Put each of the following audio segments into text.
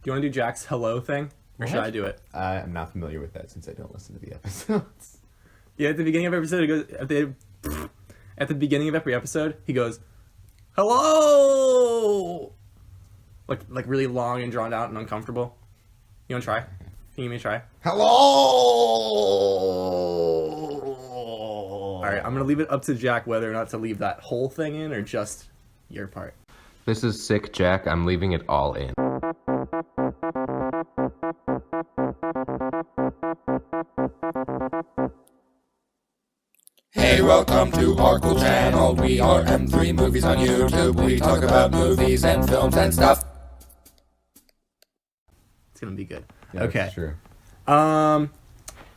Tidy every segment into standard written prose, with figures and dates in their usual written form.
you want to do Jack's hello thing? Or should I do it? I'm not familiar with that since I don't listen to the episodes. Yeah, at the beginning of every episode, he goes, at the beginning of every episode, he goes, hello! Like really long and drawn out and uncomfortable. You want to try? Can you give me a try? Hello! Alright, I'm going to leave it up to Jack whether or not to leave that whole thing in or just your part. This is sick, Jack. I'm leaving it all in. Hey, welcome to Arghh Channel. We are M3 Movies on YouTube. We talk about movies and films and stuff. It's going to be good. Yeah, okay. Sure.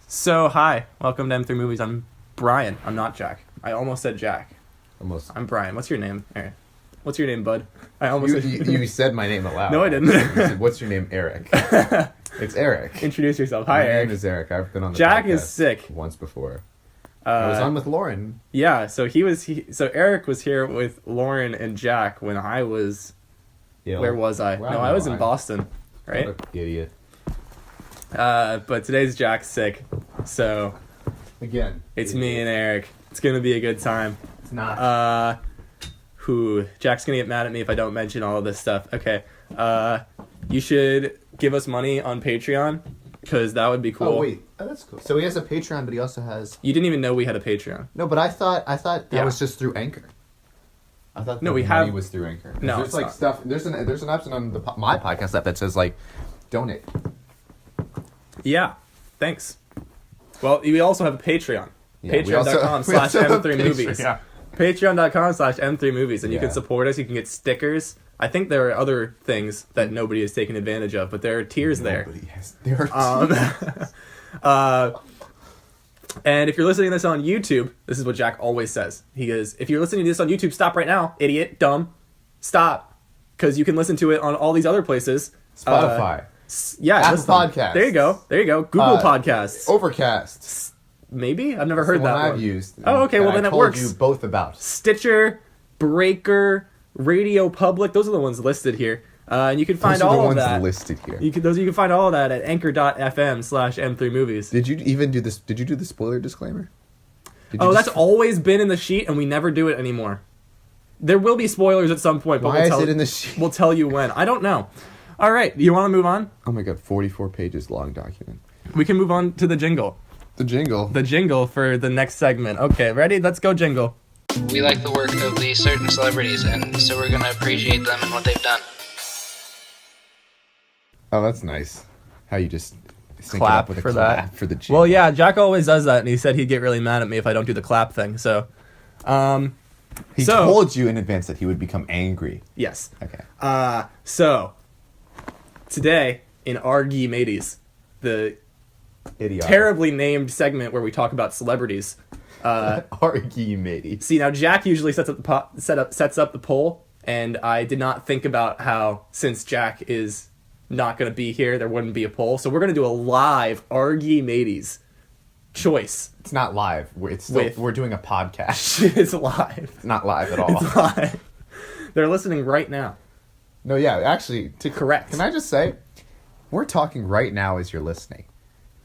So, hi. Welcome to M3 Movies. I'm Brian. I'm not Jack. I almost said Jack. Almost. I'm Brian. What's your name? Aaron. What's your name, bud? I almost You said my name aloud. No, I didn't. You said, what's your name, Eric? It's Eric. Introduce yourself. Hi, my Eric. name is Eric. I've been on the Jack podcast is sick. once before. I was on with Lauren. Yeah, so so Eric was here with Lauren and Jack when I was... Ill. Where was I? Well, no, I was in Boston, right? What an idiot. But today's Jack's sick, so Again. it's me and Eric. It's gonna be a good time. It's not. Jack's gonna get mad at me if I don't mention all of this stuff. Okay. You should give us money on Patreon, because that would be cool. Oh, wait. Oh, that's cool. So he has a Patreon, but he also has... You didn't even know we had a Patreon. No, but I thought that Yeah. was just through Anchor. I thought No, the we money have- was through Anchor. No, there's it's like not. stuff. There's an option on my podcast app that says like, donate. Yeah. Thanks. Well, we also have a Patreon. Yeah, we also have a Patreon.com/M3movies. Patreon. Patreon.com/M3movies, and you can Yeah. support us. You can get stickers. I think there are other things that nobody has taken advantage of, but there are tiers there. Nobody has. There are And if you're listening to this on YouTube, this is what Jack always says. He goes, if you're listening to this on YouTube, stop right now, idiot, dumb, stop, because you can listen to it on all these other places. Spotify, Yeah, Apple listen. Podcasts. There you go. Google Podcasts. Overcast. Maybe I've never heard the that one one. I've used. Oh, okay. Well, and then I it told works. you both about. Stitcher, Breaker, Radio Public. Those are the ones listed here. And you can find Those are the all of ones that. listed here. You can find all of that at anchor.fm/M3movies. Did you even do this? Did you do the spoiler disclaimer? Did you Oh, just- that's always been in the sheet, and we never do it anymore. There will be spoilers at some point, but Why is it in the sheet? We'll tell you when. I don't know. All right, you want to move on? Oh my god, 44 pages long document. We can move on to the jingle. The jingle. The jingle for the next segment. Okay, ready? Let's go jingle. We like the work of these certain celebrities, and so we're going to appreciate them and what they've done. Oh, that's nice. How you just sync Clap it up with a for clap that. for the jingle. Well, yeah, Jack always does that, and he said he'd get really mad at me if I don't do the clap thing. So, He so- told you in advance that he would become angry. yes. Okay. So today in Arghh Ye Mateys, the Idiot. terribly named segment where we talk about celebrities. Arghh Ye Mateys. See, now Jack usually sets up the poll, and I did not think about how, since Jack is not going to be here, there wouldn't be a poll. So we're going to do a live Arghh Ye Mateys choice. It's not live. We're doing a podcast. It's live. It's not live at all. It's live. They're listening right now. No, yeah, actually, Correct. Can I just say, we're talking right now as you're listening.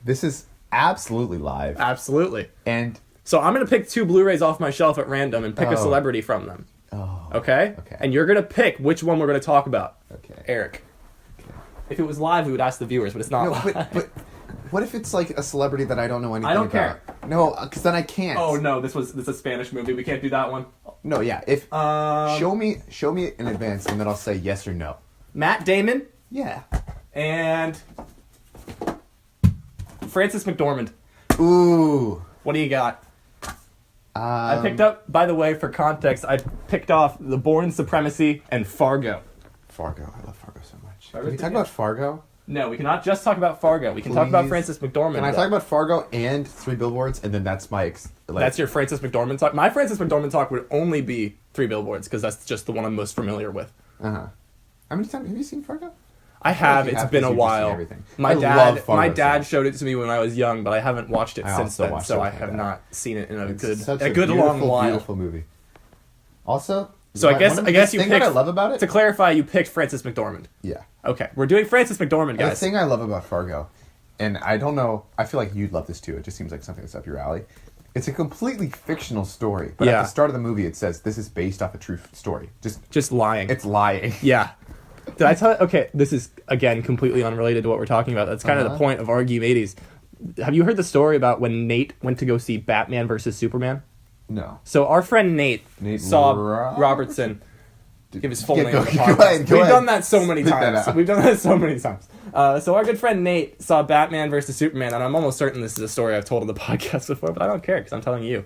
This is absolutely live. Absolutely. And So I'm going to pick 2 Blu-rays off my shelf at random and pick a Oh. celebrity from them. oh, Okay? Okay. And you're going to pick which one we're going to talk about. okay. Eric. If it was live, we would ask the viewers, but it's not No, live. but what if it's like a celebrity that I don't know anything I don't about? care. No, because then I can't. Oh no, this is a Spanish movie. We can't do that one. No, yeah. If show me in advance, and then I'll say yes or no. Matt Damon Yeah. and Frances McDormand. Ooh. What do you got? I picked up, by the way, for context, I picked off The Bourne Supremacy and Fargo. Fargo. I love Fargo so much. Fargo's Can we talk pretty about Fargo? No, we cannot just talk about Fargo. We can talk about Please. Frances McDormand. Can I talk about Fargo and 3 Billboards, and then that's my That's your Frances McDormand talk. My Frances McDormand talk would only be 3 Billboards because that's just the one I'm most familiar with. Uh-huh. How many times have you seen Fargo? I have. you It's have been a because you've while. seen everything. My I love dad, Fargo my so dad much. showed it to me when I was young, but I haven't watched it I since also then. watched So it I with have my dad. not seen it in It's such a good beautiful, long while. beautiful movie. Also, So I guess you thing picked. that I love about it. To clarify, you picked Frances McDormand. Yeah. Okay, we're doing Frances McDormand, The guys. thing I love about Fargo, and I don't know, I feel like you'd love this too. It just seems like something that's up your alley. It's a completely fictional story, but at Yeah. the start of the movie, it says this is based off a true story. Just lying. It's lying. Yeah. Did I tell? Okay, this is again completely unrelated to what we're talking about. That's kind of the point of Arghh Ye Mateys. Have you heard the story about when Nate went to go see Batman versus Superman? No. So our friend Nate saw Robertson. Give his full name on the podcast. We've done that so many times. We've done that so many times. So our good friend Nate saw Batman versus Superman, and I'm almost certain this is a story I've told on the podcast before, but I don't care because I'm telling you.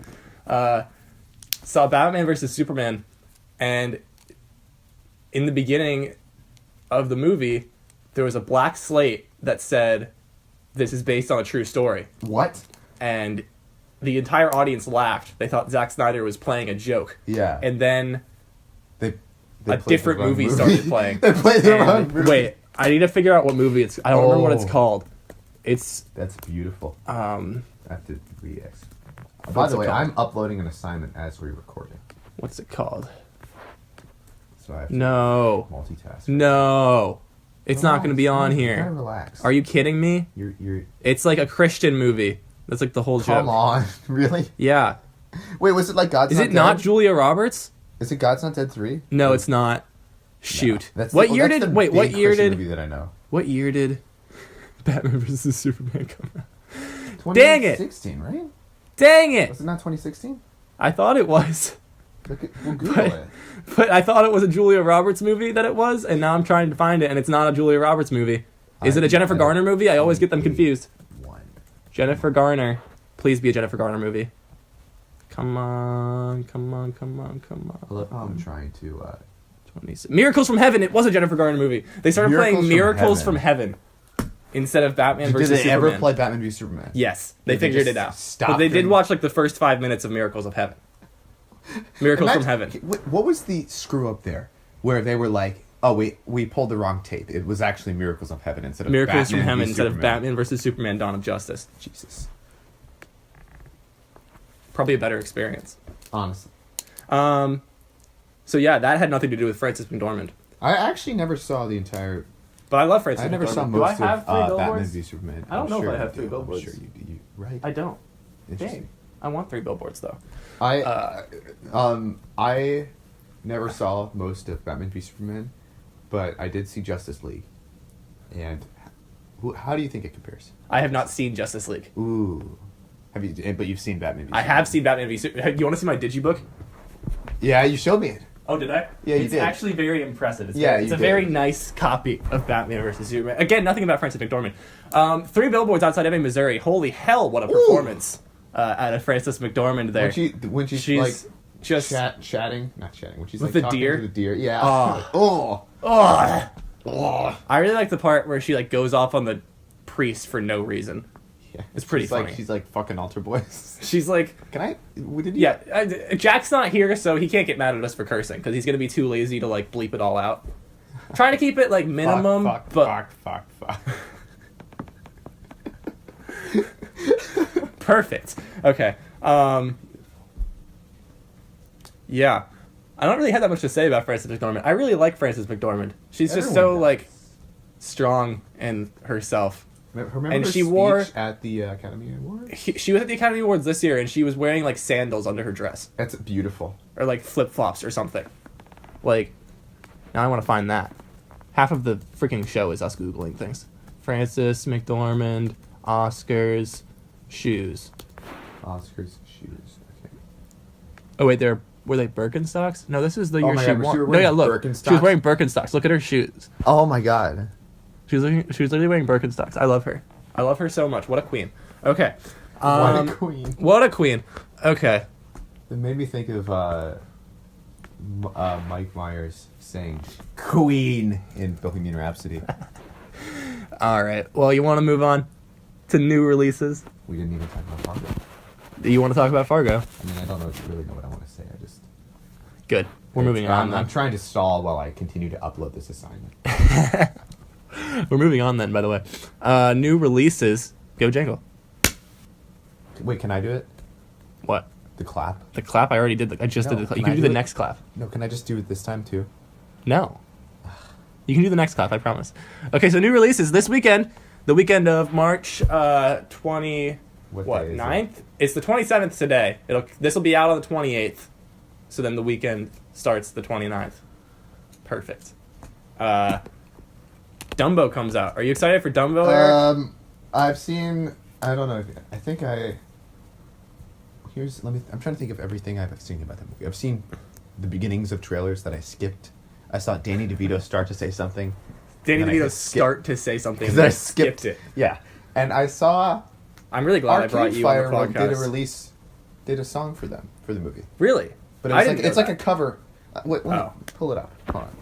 Saw Batman versus Superman, and in the beginning of the movie, there was a black slate that said, "This is based on a true story." What? And the entire audience laughed. They thought Zack Snyder was playing a joke. Yeah. And then They a played different the wrong movie started playing. They played the And- wrong movie. Wait, I need to figure out what movie it's. I don't remember what it's called. It's That's beautiful. um, After 3x. By What's the it way, called? I'm uploading an assignment as we record it, what's it called? so I have to No, multitask. no, it's not going to be on You gotta here. relax. Are you kidding me? You're. It's like a Christian movie. That's like the whole Come joke. on, really? Yeah. Wait, was it like God's Is Not it not Dead? Julia Roberts? Is it God's Not Dead 3? No, it's not. Shoot. That's What the, year that's did? the Wait, what big year Christian did? movie that I know? What year did Batman vs Superman come out? Dang it. 2016, right? Dang it! Was it not 2016? I thought it was. We'll Google it. But I thought it was a Julia Roberts movie that it was, and now I'm trying to find it, and it's not a Julia Roberts movie. Is it a Jennifer Garner movie? I always get them confused. Jennifer Garner. Please be a Jennifer Garner movie. Come on, come on, come on, come on. I love how I'm trying to... 20 Miracles from Heaven. It was a Jennifer Garner movie. They started playing Miracles from Heaven. Heaven instead of Batman versus Did they Superman. ever play Batman v Superman? Yes, they Did they figured just it out. stop But they did doing- watch like the first 5 minutes of Miracles of Heaven. Miracles from Heaven. What was the screw up there? Where they were like, oh, we pulled the wrong tape. It was actually Miracles of Heaven instead of Miracles from Batman Heaven v instead of Superman. Batman versus Superman: Dawn of Justice. Jesus. Probably a better experience. Honestly. So yeah, that had nothing to do with Frances McDormand. I actually never saw the entire... But I love Frances I never McDormand. saw Do most I have of 3 Batman billboards? v Superman. I don't know if sure I have you 3 do. billboards. I'm sure you do. Right? I don't. Interesting. Dang. I want 3 billboards though. I never saw most of Batman v Superman, but I did see Justice League. And how do you think it compares? I have not seen Justice League. Ooh. Have you? But you've seen Batman v I Superman. have seen Batman v Superman. You want to see my digibook? Yeah, you showed me it. Oh, did I? Yeah, you it's did. actually very impressive. It's, Yeah, it's you a did. very nice copy of Batman versus Superman. Again, nothing about Frances McDormand. 3 billboards outside Ebbing, Missouri. Holy hell, what a performance out of Frances McDormand there. When she's She's like just chatting, not chatting. When she's With like the talking deer? to the deer. Yeah. Oh. Oh. I really like the part where she like goes off on the priest for no reason. Yeah. It's pretty she's funny. Like, she's like fucking altar boys. She's like, Can I? Did you? yeah, Jack's not here, so he can't get mad at us for cursing because he's gonna be too lazy to like bleep it all out. Trying to keep it like minimum, but Fuck. perfect. Okay. Yeah. I don't really have that much to say about Frances McDormand. I really like Frances McDormand. She's just so Everyone does. like strong in herself. Remember And her she speech wore- at the Academy Awards? She was at the Academy Awards this year, and she was wearing like sandals under her dress, That's beautiful. or like flip flops or something. Like, now I want to find that. Half of the freaking show is us googling things. Frances McDormand, Oscars, shoes. Oscars shoes. Okay. Oh wait, were they Birkenstocks? No, this is the year my she God, was won. she No, wearing yeah, look, she was Birkenstocks? wearing Birkenstocks. Look at her shoes. Oh my god. She was literally wearing Birkenstocks. I love her. I love her so much. What a queen. Okay. What a queen. What a queen. Okay. It made me think of Mike Myers saying "Queen" in Bohemian Rhapsody. All right. Well, you want to move on to new releases? We didn't even talk about Fargo. You want to talk about Fargo? I mean, I don't really know what I want to say. I just Good. We're moving on I'm then. trying to stall while I continue to upload this assignment. We're moving on then, by the way. New releases. Go Jangle. Wait, can I do it? What? The clap? The clap, I already did. I just did the clap. You can do the next clap. No, can I just do it this time too? No. You can do the next clap, I promise. Okay, so new releases this weekend. The weekend of March 20... What day is 9th? It's the 27th today. This will be out on the 28th. So then the weekend starts the 29th. Perfect. Dumbo comes out. Are you excited for Dumbo, Eric? I've seen... I don't know. I think I... I'm trying to think of everything I've seen about that movie. I've seen the beginnings of trailers that I skipped. I saw Danny DeVito start to say something. Danny DeVito start to say something. Because I skipped it. Yeah. And I saw... I'm really glad I brought you on the podcast. Did a song for them, for the movie. Really? But it's like a cover. Wait, let me pull it up. Hold on.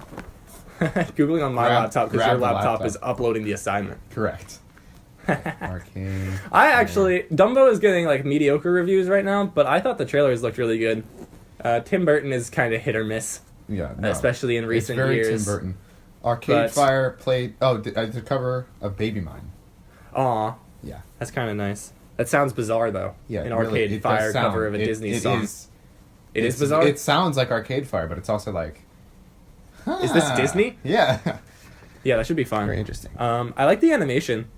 Googling on my laptop because your grab the laptop is uploading the assignment. Correct. Arcade. Dumbo is getting like mediocre reviews right now, but I thought the trailers looked really good. Tim Burton is kind of hit or miss. Yeah, no. Especially in recent years. Tim Burton. Arcade Fire played... Oh, the cover of Baby Mine. Aw. Yeah. That's kind of nice. That sounds bizarre, though. Yeah, an Arcade Fire cover of a Disney song. It is bizarre? It sounds like Arcade Fire, but it's also like... Is this Disney? Yeah. Yeah, that should be fun. Very interesting. I like the animation.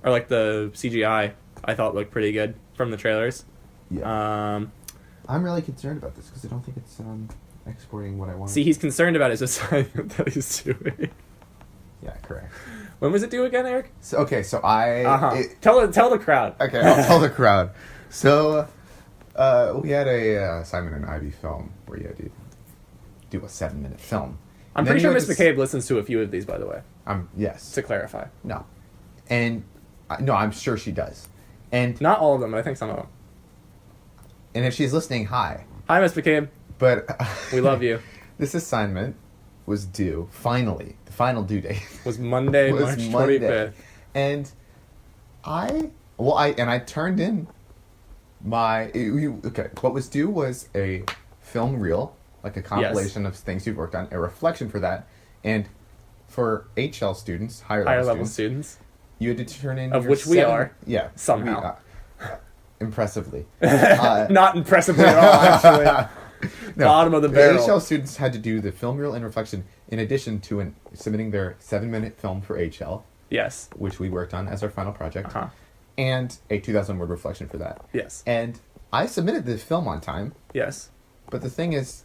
Or like the CGI. I thought looked pretty good from the trailers. Yeah. I'm really concerned about this because I don't think it's exporting what I want. See, he's concerned about his assignment that he's doing. Yeah, correct. When was it due again, Eric? So Tell the crowd. Okay, I'll tell the crowd. So, we had a Simon and Ivy film where you had to do a 7-minute film. I'm pretty sure Miss McCabe listens to a few of these, by the way. Yes. To clarify. No. And, no, I'm sure she does. And not all of them, but I think some of them. And if she's listening, hi. Hi, Miss McCabe. But... we love you. This assignment was due, finally. The final due date. Was Monday, March 25th. And I turned in my... Okay, what was due was a film reel, like a compilation of things you've worked on, a reflection for that, and for HL students, higher level students, you had to turn in... Of which we are. Yeah. Somehow. Impressively. Not impressively at all, actually. No, bottom of the barrel. HL students had to do the film reel and reflection in addition to submitting their 7-minute film for HL. Yes. Which we worked on as our final project. And a 2,000-word reflection for that. Yes. And I submitted the film on time. Yes. But the thing is,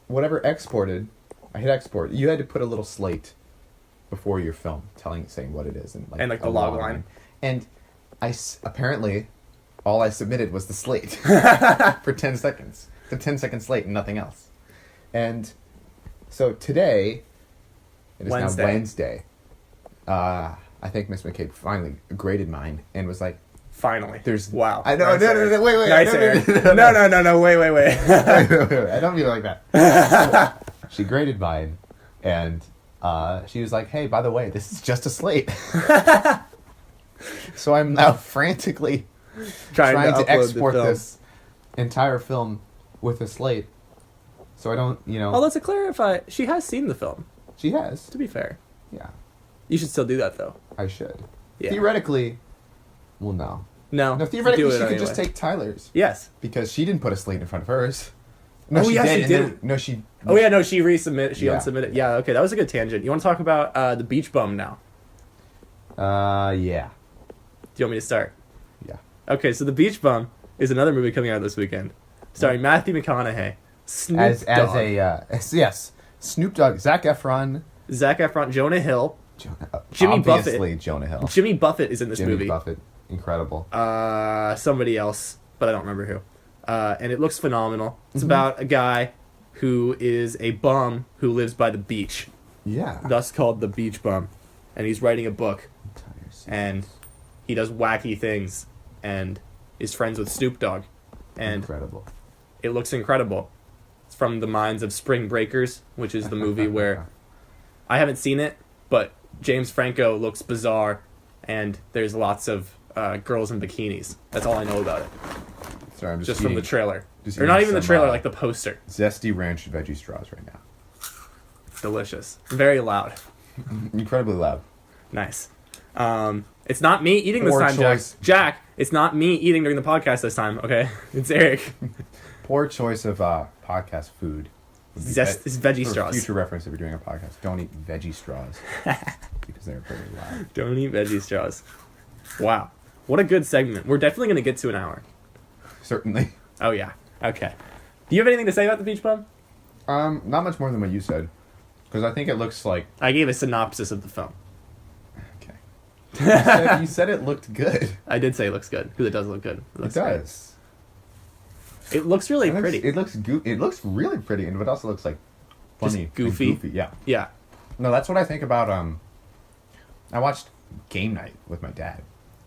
whatever exported, I hit export. You had to put a little slate before your film saying what it is. And like the log line. And apparently, all I submitted was the slate for 10 seconds. The 10-second slate and nothing else. And so today, it is now Wednesday. I think Miss McCabe finally graded mine and was like, finally. Wow. I know, no, wait. Nice, Eric. No, wait. I don't mean it like that. So, she graded mine, and she was like, hey, by the way, this is just a slate. So I'm now frantically trying to export this entire film with a slate, so I don't, Oh, let's clarify. She has seen the film. She has. To be fair. Yeah. You should still do that, though. I should. Yeah. Theoretically, well, no. No, theoretically, she could just take Tyler's. Yes. Because she didn't put a slate in front of hers. No, she didn't. No, she... Oh, yeah, no, she resubmitted. She unsubmitted. Yeah, okay, that was a good tangent. You want to talk about The Beach Bum now? Yeah. Do you want me to start? Yeah. Okay, so The Beach Bum is another movie coming out this weekend. Starring Matthew McConaughey, Snoop Dogg. Yes, Snoop Dogg, Zac Efron, Jonah Hill, Jimmy Buffett. Obviously, Jonah Hill. Jimmy Buffett is in this movie. Jimmy Buffett, incredible. Somebody else, but I don't remember who. And it looks phenomenal. It's about a guy who is a bum who lives by the beach. Yeah. Thus called the Beach Bum. And he's writing a book. And he does wacky things and is friends with Snoop Dogg. And incredible. It looks incredible. It's from the minds of Spring Breakers, which is the movie where I haven't seen it, but James Franco looks bizarre, and there's lots of girls in bikinis. That's all I know about it. Sorry, I'm just from the trailer. Or not even the trailer, like the poster. Zesty ranch veggie straws right now. Delicious. Very loud. Incredibly loud. Nice. It's not me eating this time, Jack. Jack, it's not me eating during the podcast this time, okay? It's Eric. poor choice of podcast food. would be It's veggie for straws. Future reference if you're doing a podcast. Don't eat veggie straws because they're very loud. Don't eat veggie straws. Wow. What a good segment. We're definitely going to get to an hour. Certainly. Oh, yeah. Okay. Do you have anything to say about the Beach Bum? Not much more than what you said, because I think it looks like. I gave a synopsis of the film. Okay. You said it looked good. I did say it looks good, because it does look good. It looks great. does. It looks really pretty. It looks really pretty, and it also looks like funny, Just goofy. Yeah. Yeah. No, that's what I think about. I watched Game Night with my dad,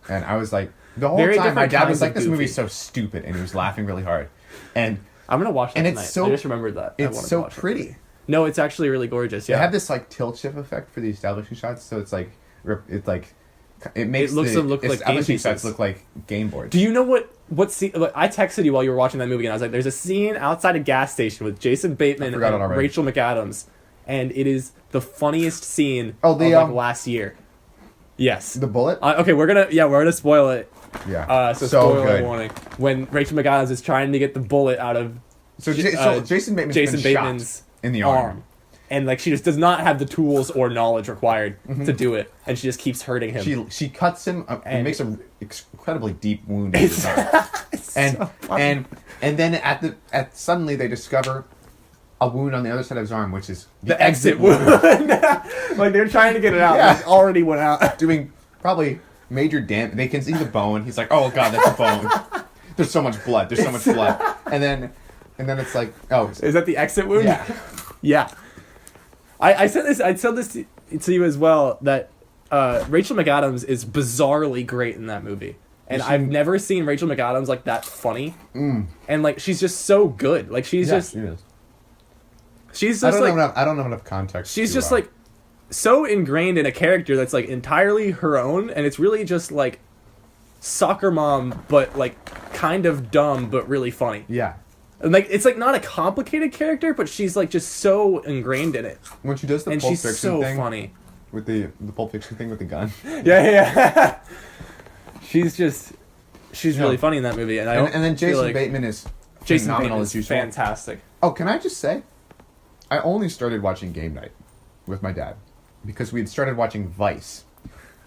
and I was like, the whole Very time my different dad was kinds like, of "This goofy. movie's so stupid," and he was laughing really hard. And I'm going to watch that And tonight. it's so- I just remembered that. I it's wanted to so watch it. pretty. No, it's actually really gorgeous. Yeah. They have this like tilt shift effect for the establishing shots, so it makes looks the them look like game establishing shots pieces. look like game boards. Do you know what scene? Like, I texted you while you were watching that movie, and I was like, "There's a scene outside a gas station with Jason Bateman I and forgot it already. Rachel McAdams, and it is the funniest scene Oh, the, of like last year." Yes. The bullet? Okay, we're gonna spoil it. Yeah. So so spoiler good. warning. When Rachel McAdams is trying to get the bullet out of So, J- Jason Bateman's Jason been Bateman's shot in the arm. and like she just does not have the tools or knowledge required to do it, and she just keeps hurting him. She cuts him and And- makes an incredibly deep wound in his arm. And suddenly they discover a wound on the other side of his arm, which is the exit wound. Like they're trying to get it out, Yeah. and it already went out. doing probably major damage. They can see the bone. He's like, "Oh god, that's a bone." There's so much blood. There's so much blood. And then it's like, oh, Is that the exit wound? yeah. Yeah. I said this. I said this to you as well. That Rachel McAdams is bizarrely great in that movie, and I've never seen Rachel McAdams like that funny. And like she's just so good. Like she's Yeah, just she is. she's I just don't like know. I don't have enough context. she's to, just like so ingrained in a character that's like entirely her own, and it's really just like soccer mom, but like kind of dumb, but really funny. yeah. And like it's like not a complicated character, but she's like just so ingrained in it, When she does the and Pulp she's Fiction so thing funny. with the Pulp Fiction thing with the gun, Yeah. she's really Yeah. funny in that movie, and I don't and then feel Jason like Bateman is Jason phenomenal Bateman as is usual. fantastic. Oh, can I just say, I only started watching Game Night with my dad because we had started watching Vice,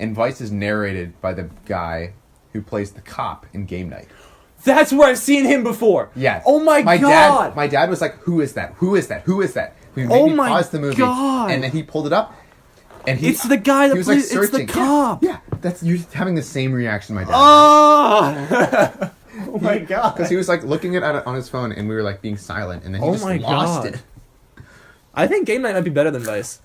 and Vice is narrated by the guy who plays the cop in Game Night. That's where I've seen him before. Yes. Oh my god. My dad was like, "Who is that? Who is that? Who is that?" He made Oh me my pause the movie, God. and then he pulled it up, and It's the guy that he was like plays- it's the searching. cop. Yeah, that's you're having the same reaction my dad. Oh. Oh my god. Because he was like looking at it on his phone, and we were like being silent, and then he Oh just my lost God. it. I think Game Night might be better than Vice.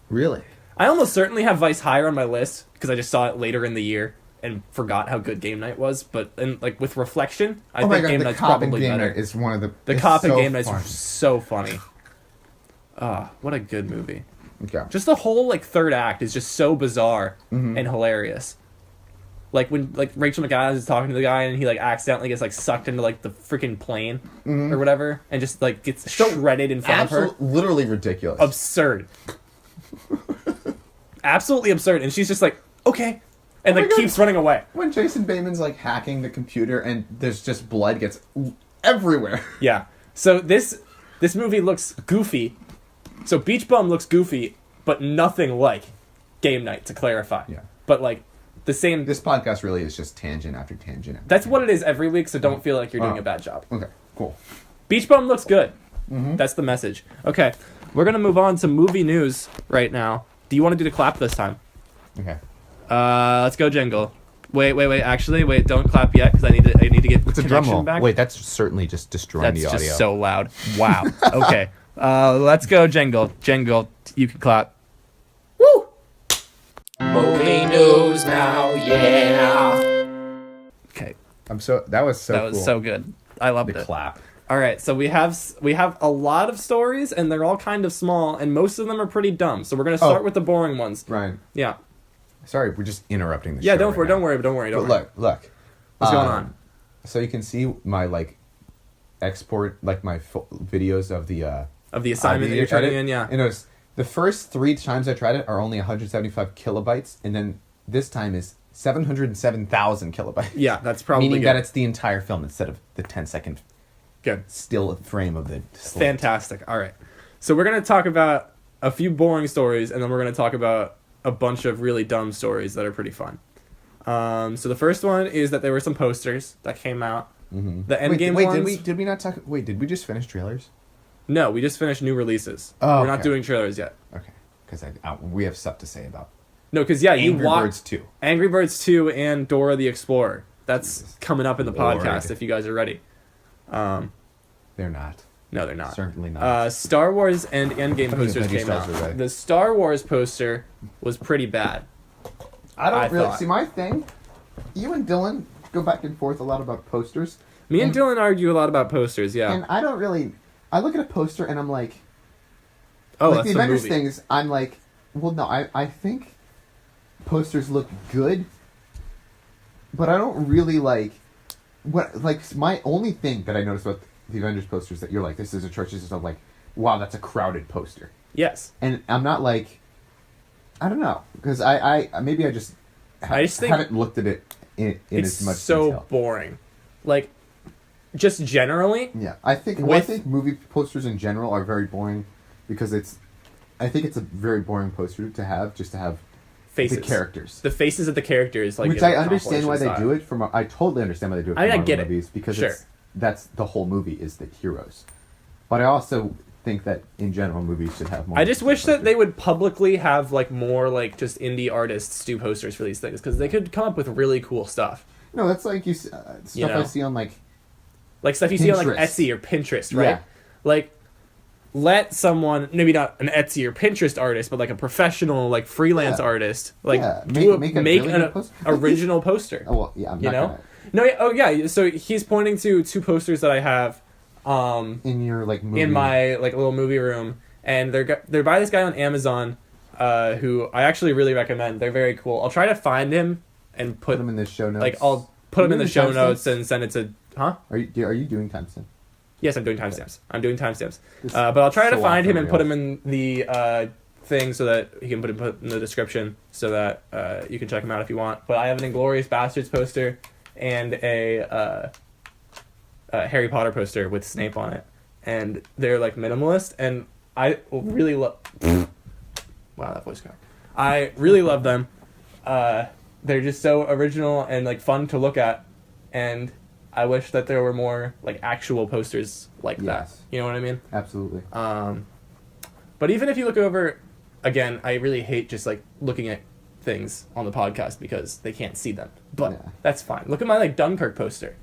Really? I almost certainly have Vice higher on my list because I just saw it later in the year and forgot how good Game Night was. But like with reflection, I think Game the Night's cop in probably Game better. Night is one of the. The it's cop in so Game Night's fun. so funny. Ah, what a good movie. Okay. Just the whole like third act is just so bizarre Mm-hmm. and hilarious. Like when like Rachel McAdams is talking to the guy and he like accidentally gets like sucked into like the freaking plane or whatever and just like gets shredded in front of her. Literally ridiculous. Absurd. Absolutely absurd. And she's just like, okay. And my like God. keeps running away. When Jason Bateman's like hacking the computer and there's just blood gets everywhere. Yeah. So this movie looks goofy. So Beach Bum looks goofy, but nothing like Game Night, to clarify. Yeah. But like the same. This podcast really is just tangent after tangent. After That's what it is every week. So don't feel like you're doing Oh. a bad job. Okay, cool. Beach Bum looks good. That's the message. Okay, we're gonna move on to movie news right now. Do you want to do the clap this time? Okay. Let's go, Jingle. Wait. Actually, wait. Don't clap yet because I need to get It's a connection drum roll. back. Wait, that's certainly just destroying That's the audio. just so loud. Wow. Okay. Let's go, Jingle. Jingle, you can clap. Woo! Movie news now, yeah. Okay, That was so that was cool. so good. I loved The it. clap. All right, so we have a lot of stories, and they're all kind of small, and most of them are pretty dumb. So we're gonna start with the boring ones. Ryan, Yeah. sorry, we're just interrupting the Yeah. show. Don't worry. now. Don't worry. But look. What's going on? So you can see my export, my videos of the Of the assignment that you're turning in, yeah. You notice the first 3 times I tried it are only 175 kilobytes, and then this time is 707,000 kilobytes. Yeah, that's probably Meaning good. that it's the entire film instead of the 10-second Good. still frame of the slate. Fantastic. All right. So we're going to talk about a few boring stories, and then we're going to talk about a bunch of really dumb stories that are pretty fun. So the first one is that there were some posters that came out. Mm-hmm. The Endgame ones. Did we not talk? Wait, did we just finish trailers? No, we just finished new releases. Oh, we're not okay. doing trailers yet. Okay, because we have stuff to say about No, because you Angry watched Birds 2. Angry Birds 2 and Dora the Explorer. That's coming up in the Lord. podcast if you guys are ready. They're not. No, they're not. Certainly not. Star Wars and Endgame posters Veggie came Stars out. are ready. The Star Wars poster was pretty bad. I don't I really thought. see my thing. You and Dylan go back and forth a lot about posters. Me and Dylan argue a lot about posters, yeah. And I don't really. I look at a poster and I'm like, Oh, like that's the the Avengers movie. things. I'm like, well, no, I think posters look good, but I don't really like. What like my only thing that I noticed about the Avengers posters that you're like, this is a church. This is like, wow, that's a crowded poster. Yes. And I'm not like, I don't know, because I maybe I just think haven't looked at it in It's as much so detail. boring. Like, just generally, Yeah, I think movie posters in general are very boring because I think it's a very boring poster to have just to have faces. the characters. The faces of the characters, like, Which is I a understand why they compilation do style. it I totally understand why they do it I mean, I from get Marvel it. movies because Sure. that's the whole movie is the heroes. But I also think that in general movies should have more. I just wish that posters. they would publicly have like more like just indie artists do posters for these things because they could come up with really cool stuff, No, that's like stuff know? I see on like like stuff you see on like Pinterest. Etsy or Pinterest, right? Yeah. Like, let someone, maybe not an Etsy or Pinterest artist, but like a professional like freelance Yeah. artist, like Yeah, make make a really an good poster. original poster. Oh well, yeah, I'm You not know? gonna No, yeah, oh yeah. So he's pointing to two posters that I have. in your like movie. In my like little movie room, and they're by this guy on Amazon, who I actually really recommend. They're very cool. I'll try to find him and put them in the show notes. like I'll put him in the Doing show timestamps? notes and send it to Are you doing timestamp? Yes, I'm doing timestamps. I'm doing timestamps. This But I'll try to so find him and off put the him in the thing so that he can put in the description so that you can check him out if you want. But I have an Inglourious Bastards poster and a Harry Potter poster with Snape on it, and they're like minimalist, and I really love. Wow, that voice crack. I really love them. They're just so original and like fun to look at, and I wish that there were more like actual posters like that. Yes. You know what I mean? Absolutely. But even if you look over, again, I really hate just like looking at things on the podcast because they can't see them. But Yeah. that's fine. Look at my like Dunkirk poster.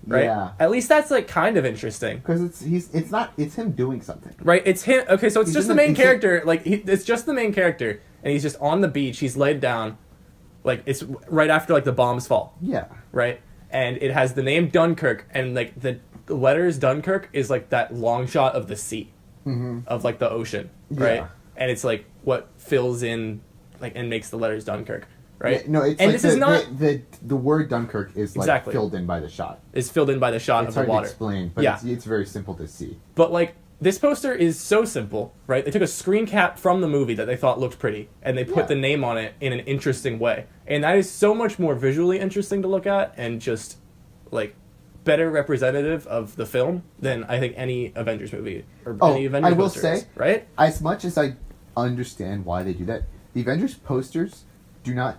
Right? Yeah. At least that's like kind of interesting. Because it's him doing something. Right? It's him. Okay, so it's He's just in the the- main he's in- character. Like it's just the main character, and he's just on the beach. He's laid down, like it's right after like the bombs fall. Yeah. Right? And it has the name Dunkirk, and like the letters Dunkirk is like that long shot of the sea, of like the ocean, right? Yeah. And it's like what fills in, like, and makes the letters Dunkirk, right? Yeah, no, it's and like this is not the word Dunkirk is like Exactly. filled in by the shot. is filled in by the shot It's of the hard water. to explain, but Yeah. it's very simple to see. But like this poster is so simple, right? They took a screen cap from the movie that they thought looked pretty, and they put Yeah. the name on it in an interesting way, and that is so much more visually interesting to look at, and just like better representative of the film than I think any Avengers movie or any Avengers I will poster say, is, right? as much as I understand why they do that, the Avengers posters do not.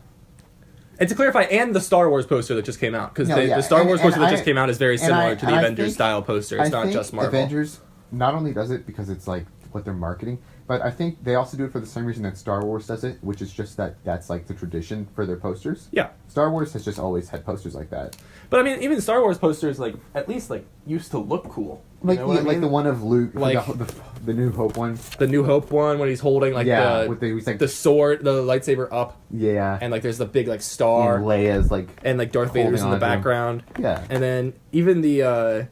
And to clarify, and the Star Wars poster that just came out, because No, yeah, the Star and- Wars and poster that I- just came out is very and similar I- to the and I Avengers think- style poster. It's I not think just Marvel. Avengers not only does it because it's like what they're marketing, but I think they also do it for the same reason that Star Wars does it, which is just that's like the tradition for their posters. Yeah. Star Wars has just always had posters like that. But I mean, even Star Wars posters, like, at least, like, used to look cool. You Like know what I like mean? the one of Luke, Like- the New Hope one. The New Hope one when he's holding, like, Yeah, the, with he's like the sword, the lightsaber up, yeah, and, like, there's the big, like, star, and Leia's like and like, Darth Vader's in holding the on to him. background. yeah. And then even the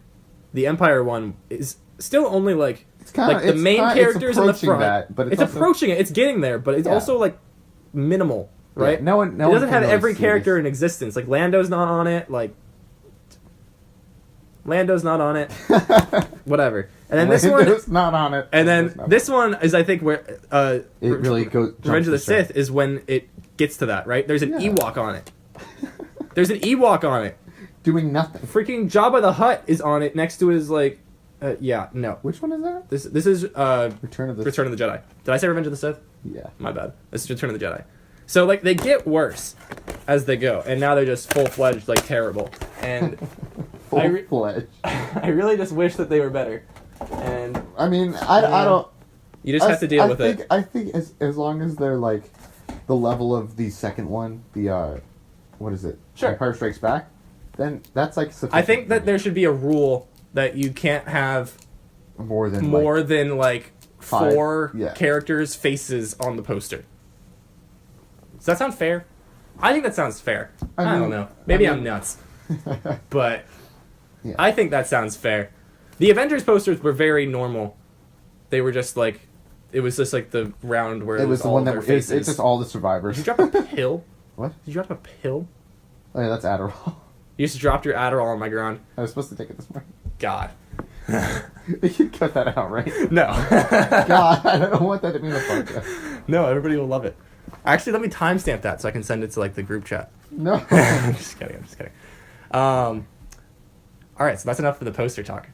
Empire one is still only, like, kinda- like, the it's main kinda- it's characters in the approaching front. that, but it's also- approaching it. It's getting there, but it's Yeah. also, like, minimal, right? Yeah, no one it doesn't can have really every see character this. in existence. Like, Lando's not on it, like... Lando's not on it. Whatever. And then this one... Lando's not on it. And Lando's then not- this one is, I think, where it really goes. Revenge of the jumps shark. Sith is when it gets to that, right? There's an Yeah. Ewok on it. There's an Ewok on it. doing nothing. Freaking Jabba the Hutt is on it next to his like. Yeah, no. Which one is that? This is Return of the Jedi. Did I say Revenge of the Sith? Yeah. My bad. This is Return of the Jedi. So like they get worse as they go, and now they're just full fledged like terrible. And Full-fledged. I really just wish that they were better. And I mean, I don't. you just have to deal with it. I think as long as they're like the level of the second one, the what is it? Sure. Empire Strikes Back. Then that's like sufficient I think for that me. there should be a rule that you can't have more than like five, 4 yeah. characters' faces on the poster. Does that sound fair? I think that sounds fair. I don't mean- know. Maybe I I'm mean- nuts. But Yeah. I think that sounds fair. The Avengers posters were very normal. They were just like, it was just like the round where It was the all one of that their it's faces. just all the survivors. Did you drop a pill? What? Did you drop a pill? Oh yeah, that's Adderall. You just dropped your Adderall on my ground. I was supposed to take it this morning. God. You can cut that out, right? No. God, I don't want that to be in the podcast. No, everybody will love it. Actually, let me timestamp that so I can send it to like the group chat. No. I'm just kidding. All right, so that's enough for the poster talk.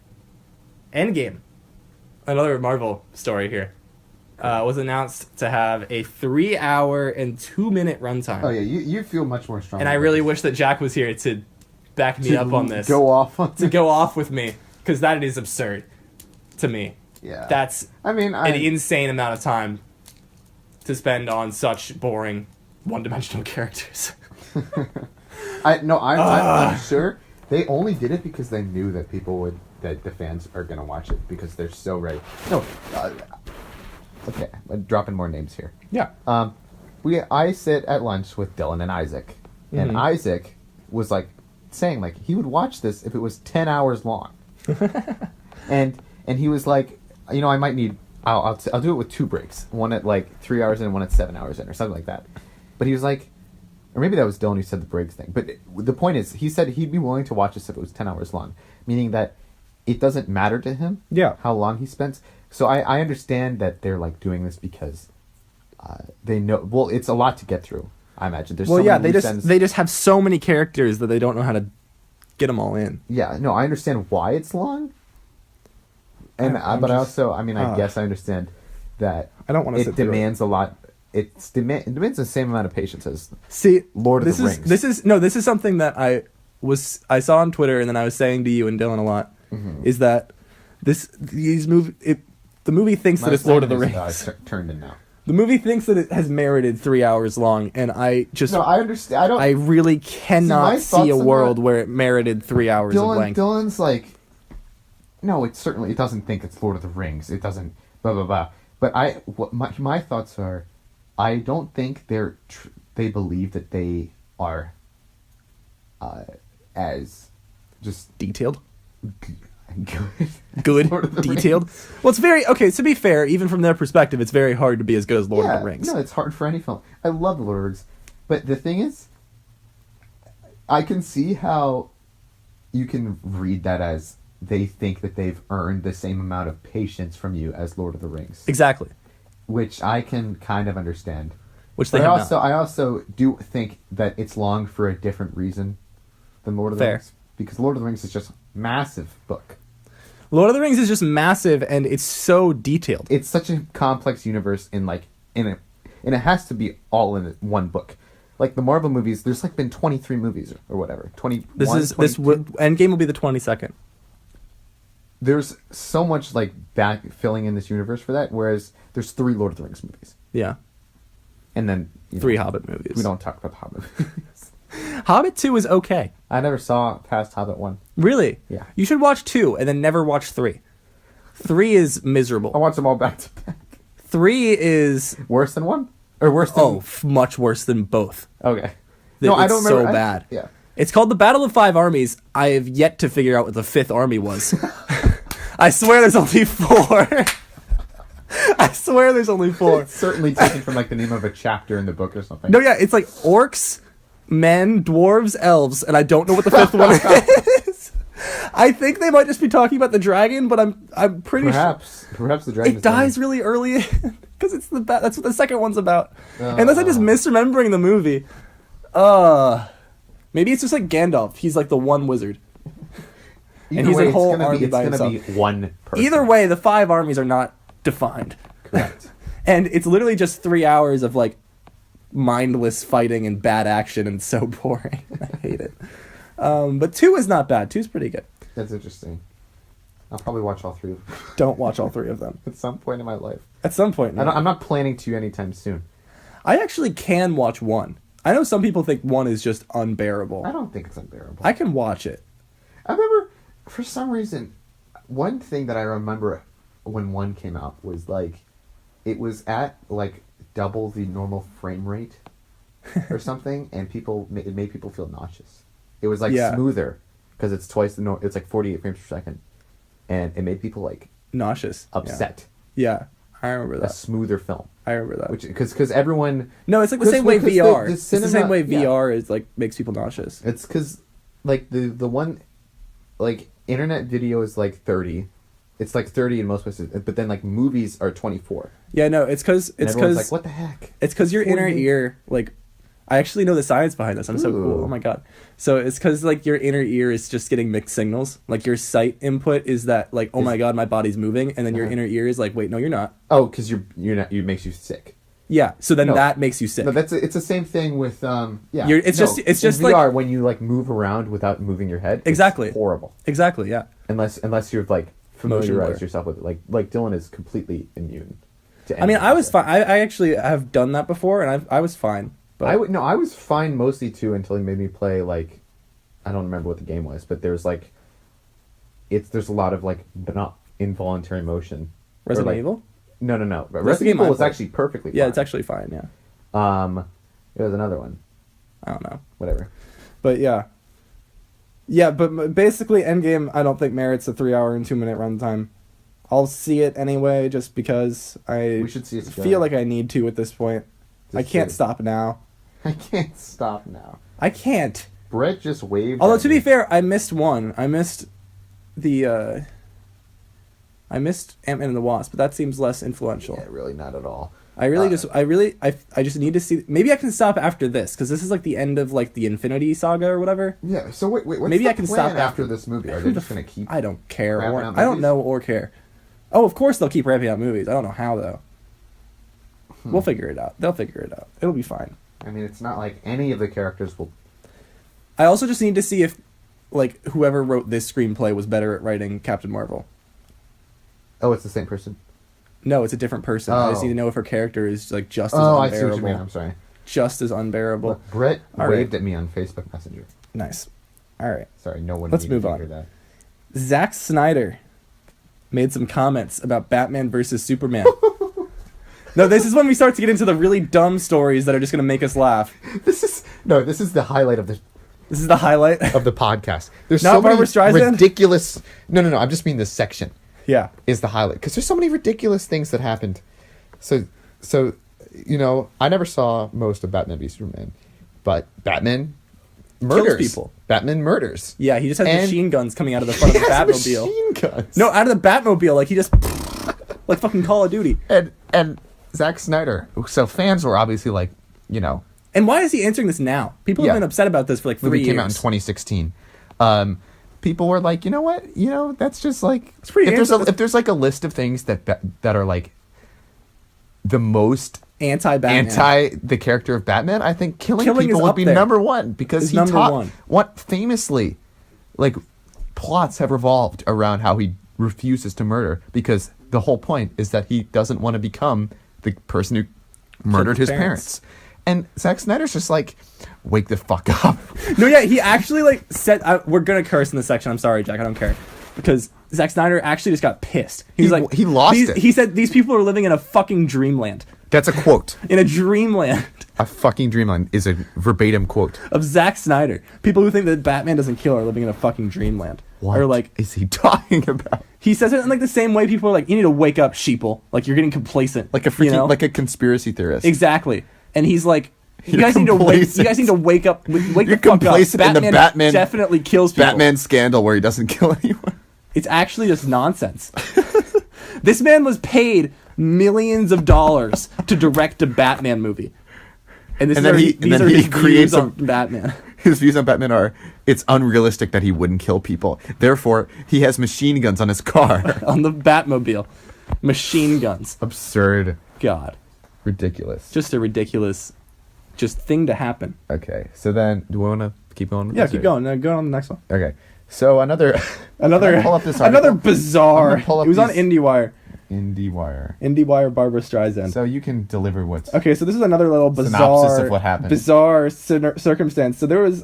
Endgame, another Marvel story here, was announced to have a 3 hour and 2 minute runtime. Oh yeah, you feel much more strong. And I really wish that Jack was here to back me up on this. Go off on To go off with me, because that is absurd to me. Yeah. That's I mean, an insane amount of time to spend on such boring, one-dimensional characters. I'm sure they only did it because they knew that that the fans are gonna watch it because they're so ready. No, okay, I'm dropping more names here. Yeah. I sit at lunch with Dylan and Isaac, and Mhm. Isaac was like saying like he would watch this if it was 10 hours long, and he was like, you know, I might need. I'll do it with 2 breaks, one at like 3 hours in, and one at 7 hours in, or something like that. But he was like, or maybe that was Dylan who said the breaks thing. But the point is, he said he'd be willing to watch this if it was 10 hours long, meaning that it doesn't matter to him how long he spends. So I understand that they're like doing this because they know. Well, it's a lot to get through. I imagine there's. Well, so yeah, many loose ends. they just have so many characters that they don't know how to get them all in. Yeah, no, I understand why it's long. And but I also, I mean, I guess I understand that I don't want to it sit through it. demands a lot. It demands the same amount of patience as See, Lord of this the is Rings. this is something that I saw on Twitter, and then I was saying to you and Dylan a lot, is that the movie thinks that it's Lord of the Rings. Turned in now. The movie thinks that it has merited 3 hours long, and I just No, I understand. I don't. I really cannot my see thoughts a on world that- where it merited 3 hours of length. Dylan's like, no, it doesn't think it's Lord of the Rings. It doesn't blah blah blah. But my thoughts are, I don't think they believe that they are as just Detailed. good. Good, Lord of the detailed. Rings. Well, it's very okay. To be fair, even from their perspective, it's very hard to be as good as Lord of the Rings. No, it's hard for any film. I love the Lord of the Rings, but the thing is, I can see how you can read that as they think that they've earned the same amount of patience from you as Lord of the Rings, Exactly. which I can kind of understand. Which they But have not. I also do think that it's long for a different reason than Lord of the Fair. Rings, because Lord of the Rings is just a massive book. Lord of the Rings is just massive, and it's so detailed. It's such a complex universe and it has to be all in one book. Like the Marvel movies, there's like been 23 movies or whatever. 21, This 22. Endgame will be the 22nd. There's so much like back filling in this universe for that, whereas there's 3 Lord of the Rings movies, Yeah, and then 3 Hobbit movies. We don't talk about the Hobbit movies. Hobbit 2 is okay. I never saw past Hobbit 1. Really? Yeah. You should watch 2 and then never watch 3. 3 is I miserable. watched them all back to back. 3 is Worse than 1, or worse than much worse than both. Okay. It's remember. so bad. Yeah. It's called the Battle of 5 Armies. I have yet to figure out what the 5th army was. I swear there's only 4. I swear there's only 4. It's certainly taken from like the name of a chapter in the book or something. No, yeah, it's like orcs, men, dwarves, elves, and I don't know what the 5th one is. I think they might just be talking about the dragon, but I'm pretty Perhaps the sure dragon it dies really early because it's that's what the second one's about. Unless I'm just misremembering the movie. Maybe it's just like Gandalf. He's like the one wizard. And he's way, a whole it's gonna army be, it's by gonna himself. be one person. Either way, the 5 armies are not defined. Correct. And it's literally just 3 hours of like mindless fighting and bad action and so boring. I hate it. But 2 is not bad. 2 is pretty good. That's interesting. I'll probably watch all 3 of them Don't watch all 3 of them. at some point in my life. At some point. I'm not planning to anytime soon. I actually can watch 1. I know some people think 1 is just unbearable. I don't think it's unbearable. I can watch it. I remember, for some reason, one thing that I remember when 1 came out was, like, it was at, like, double the normal frame rate or something, and it made people feel nauseous. It was, like, smoother, because it's twice the it's, like, 48 frames per second, and it made people, like... Nauseous. Upset. Yeah. I remember that. A smoother film. I remember that. Because everyone... No, it's like the same way VR. The it's the same way VR is, like, makes people nauseous. It's because, like, the one... Like, internet video is, like, 30. It's, like, 30 in most places. But then, like, movies are 24. Yeah, no, it's because... Everyone's like, what the heck? It's because your inner ear, like... I actually know the science behind this. I'm so cool. Oh my god. So it's because, like, your inner ear is just getting mixed signals. Like, your sight input is that, like, oh my god, my body's moving. And then your inner ear is like, wait, no, you're not. Oh, because you're not... It makes you sick. Yeah, so then that makes you sick. No, it's the same thing with yeah. It's just in like VR when you like move around without moving your head. Exactly. It's horrible. Exactly. Yeah. Unless you've like familiarized yourself with it. Like Dylan is completely immune to. I mean, I was fine. I actually have done that before, and I was fine. But I was fine mostly too until he made me play like, I don't remember what the game was, but there's like, there's a lot of like not involuntary motion. Resident Evil. No. Resident Evil was actually perfectly fine. Yeah, it's actually fine, yeah. It was another one. I don't know. Whatever. But yeah. Yeah, but basically Endgame I don't think merits a 3-hour and 2-minute runtime. I'll see it anyway just because we should see it together. feel like I need to at this point. I can't stop now. I can't stop now. I can't. Brett just waved. Although to be fair, I missed one. I missed the I missed Ant-Man and the Wasp, but that seems less influential. Yeah, really not at all. I just need to see. Maybe I can stop after this because this is like the end of like the Infinity Saga or whatever. Yeah. So wait. What's maybe the I can plan stop after this movie? Are they just gonna keep? I don't care. Or, I don't know or care. Oh, of course they'll keep ramping out movies. I don't know how though. We'll figure it out. They'll figure it out. It'll be fine. I mean, it's not like any of the characters will. I also just need to see if, like, whoever wrote this screenplay was better at writing Captain Marvel. Oh, it's the same person. No, it's a different person. I just need to know if her character is like just as unbearable. unbearable. I see what you mean. I'm sorry. Just as unbearable. Look, Brett All waved right. at me on Facebook Messenger. Nice. All right. Sorry, no one. Let's needed move to on. hear that. Zack Snyder made some comments about Batman versus Superman. No, this is when we start to get into the really dumb stories that are just going to make us laugh. This is the highlight of the. This is the highlight of the podcast. There's Not so many Barbra Streisand? ridiculous. No. I just mean this section Yeah. is the highlight because there's so many ridiculous things that happened. So I never saw most of Batman v Superman, but Batman murders people. Batman murders. Yeah, he just has And machine guns coming out of the front of the Batmobile. Machine guns. No, out of the Batmobile, like he just like fucking Call of Duty. And Zack Snyder. So fans were obviously like, And why is he answering this now? People have been upset about this for like 3 movie years. came out in 2016. People were like, you know what? That's just like It's pretty if there's like a list of things that are like the most anti the character of Batman, I think killing is people would up be there. number one because It's he number taught one. what famously like plots have revolved around how he refuses to murder because the whole point is that he doesn't want to become the person who murdered his parents. And Zack Snyder's just like, wake the fuck up. No, yeah, he actually like said, we're gonna curse in this section. I'm sorry, Jack, I don't care. Because Zack Snyder actually just got pissed. He's like, he lost it. He said these people are living in a fucking dreamland. That's a quote. In a dreamland. A fucking dreamland is a verbatim quote Of Zack Snyder. People who think that Batman doesn't kill are living in a fucking dreamland. What or like, is he talking about? he says it in like the same way people are like, you need to wake up, sheeple. Like you're getting complacent. Like a freaking, like a conspiracy theorist. Exactly. And he's like, you You're guys need to wake up. Wake You're the fuck up. complacent in the Batman definitely kills people. Batman scandal where he doesn't kill anyone. It's actually just nonsense. This man was paid millions of dollars to direct a Batman movie, and these are his creates views on Batman. His views on Batman are, it's unrealistic that he wouldn't kill people. Therefore, he has machine guns on his car. On the Batmobile. Machine guns. Absurd. God. Ridiculous. Just a ridiculous thing to happen. Okay, so then, do we want to keep going with Yeah, this, keep or- going. No, go on to the next one. Okay, so another pull up this article. another bizarre. I'm gonna pull up It was on these- IndieWire. IndieWire. IndieWire Barbara Streisand. So you can deliver what's... Okay, so this is another little bizarre Synopsis of what happened. Bizarre circumstance. So there was,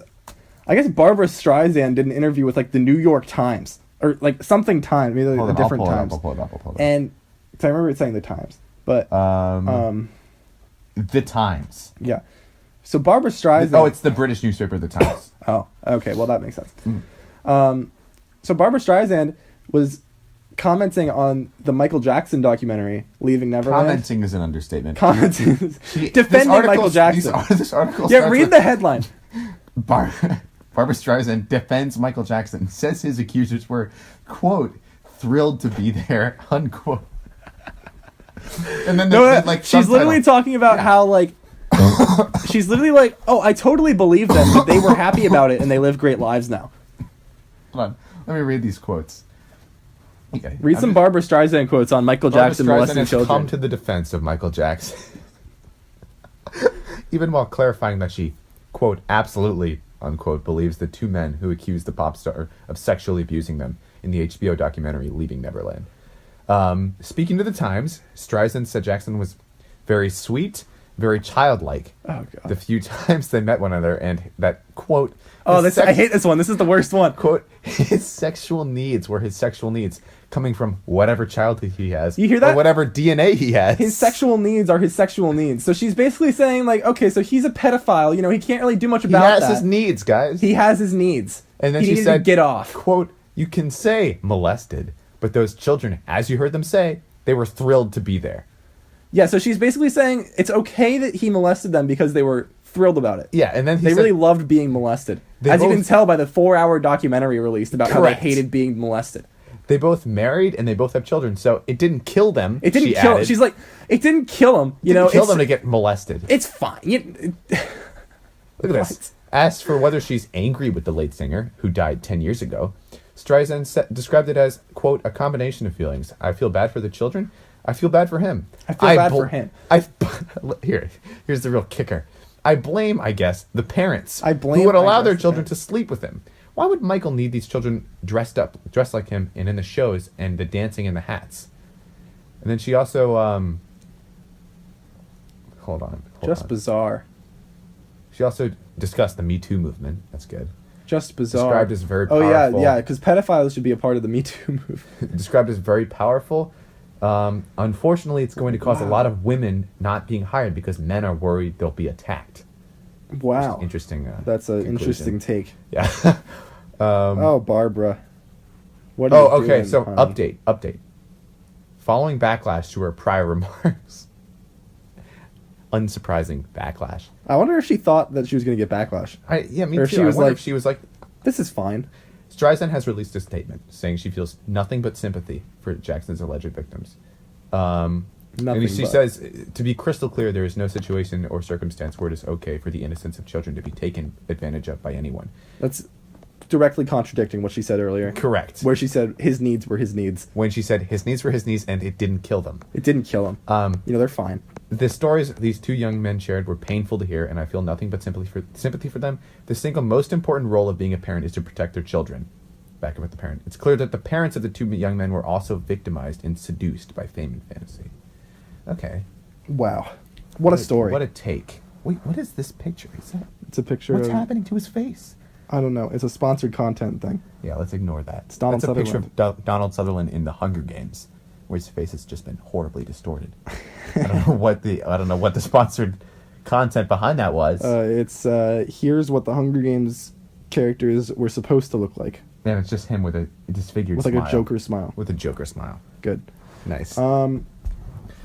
I guess Barbara Streisand did an interview with like the New York Times or like something Times, maybe Hold like, on, a different Times. I'll pull it up. And so I remember it saying the Times, but The Times. yeah. So Barbara Streisand. Oh, it's the British newspaper, The Times. Oh, okay. Well, that makes sense. So Barbara Streisand was commenting on the Michael Jackson documentary, Leaving Neverland. Commenting is an understatement. Commenting, This defending article- Michael Jackson. This article Yeah, starts read with the headline. Barbara Streisand defends Michael Jackson, says his accusers were, quote, thrilled to be there, unquote. And then No, like she's subtitle. literally talking about how like she's literally like, oh, I totally believe them, but they were happy about it and they live great lives now. Hold on, let me read these quotes. Okay, Read some Barbara Streisand quotes on Michael Barbara Jackson Streisand molesting has children. come to the defense of Michael Jackson, even while clarifying that she, quote, absolutely, unquote, believes the two men who accused the pop star of sexually abusing them in the HBO documentary Leaving Neverland. Speaking to the Times, Streisand said Jackson was very sweet, very childlike. Oh god. The few times they met one another, and that, quote, Oh, his I hate this one. This is the worst one. quote, his sexual needs were his sexual needs coming from whatever childhood he has. You hear that? Or whatever DNA he has. His sexual needs are his sexual needs. So she's basically saying like, okay, so he's a pedophile. You know, he can't really do much He about has that. his needs, guys. He has his needs. And then he she needed said, to get off. quote, you can say molested, but those children, as you heard them say, they were thrilled to be there. Yeah, so she's basically saying it's okay that he molested them because they were thrilled about it. Yeah, and then he They said, really loved being molested. They As you can both- tell by the 4-hour documentary released about how they Correct. hated being molested. they both married and they both have children, so it didn't kill them. It didn't she kill. added. She's like, it didn't kill him. You Didn't know, kill it's, them to get molested. it's fine. Look at this. Asked for whether she's angry with the late singer, who died 10 years ago, Streisand described it as, quote, a combination of feelings. I feel bad for the children. I feel bad for him. I feel bad for him. Here's the real kicker. I blame, I guess, the parents I blame, who would I allow guess, their the children to parents. sleep with him. Why would Michael need these children dressed like him and in the shows and the dancing and the hats? And then she also, hold on. Just bizarre. She also discussed the Me Too movement. That's good. Just bizarre. Described as very Oh powerful. yeah, because pedophiles should be a part of the Me Too movement. Described as very powerful. Unfortunately, it's going to cause a lot of women not being hired because men are worried they'll be attacked. Wow, Interesting. that's an conclusion. interesting take. Yeah. Oh, Barbara. What? Are you okay. doing, So honey? update. Following backlash to her prior remarks. Unsurprising backlash. I wonder if she thought that she was going to get backlash. Me Or too. she I was wonder like- if she was like, This is fine. Streisand has released a statement saying she feels nothing but sympathy for Jackson's alleged victims. Nothing. And she but. says, to be crystal clear, there is no situation or circumstance where it is okay for the innocence of children to be taken advantage of by anyone. That's directly contradicting what she said earlier. Correct. Where she said his needs were his needs. When she said his needs were his needs and it didn't kill them. It didn't kill him. You know, they're fine. The stories these two young men shared were painful to hear, and I feel nothing but sympathy for them. The single most important role of being a parent is to protect their children. Back up with the parent. It's clear that the parents of the two young men were also victimized and seduced by fame and fantasy. Okay. Wow. What a story. What a take. Wait, what is this picture? Is that, It's a picture what's of... happening to his face? I don't know. It's a sponsored content thing. Yeah, let's ignore that. It's Donald That's a picture Sutherland. of Donald Sutherland in the Hunger Games, where his face has just been horribly distorted. I don't know what the sponsored content behind that was. It's here's what the Hunger Games characters were supposed to look like. And it's just him with a disfigured With like smile. a Joker smile. With a Joker smile. Good. Nice.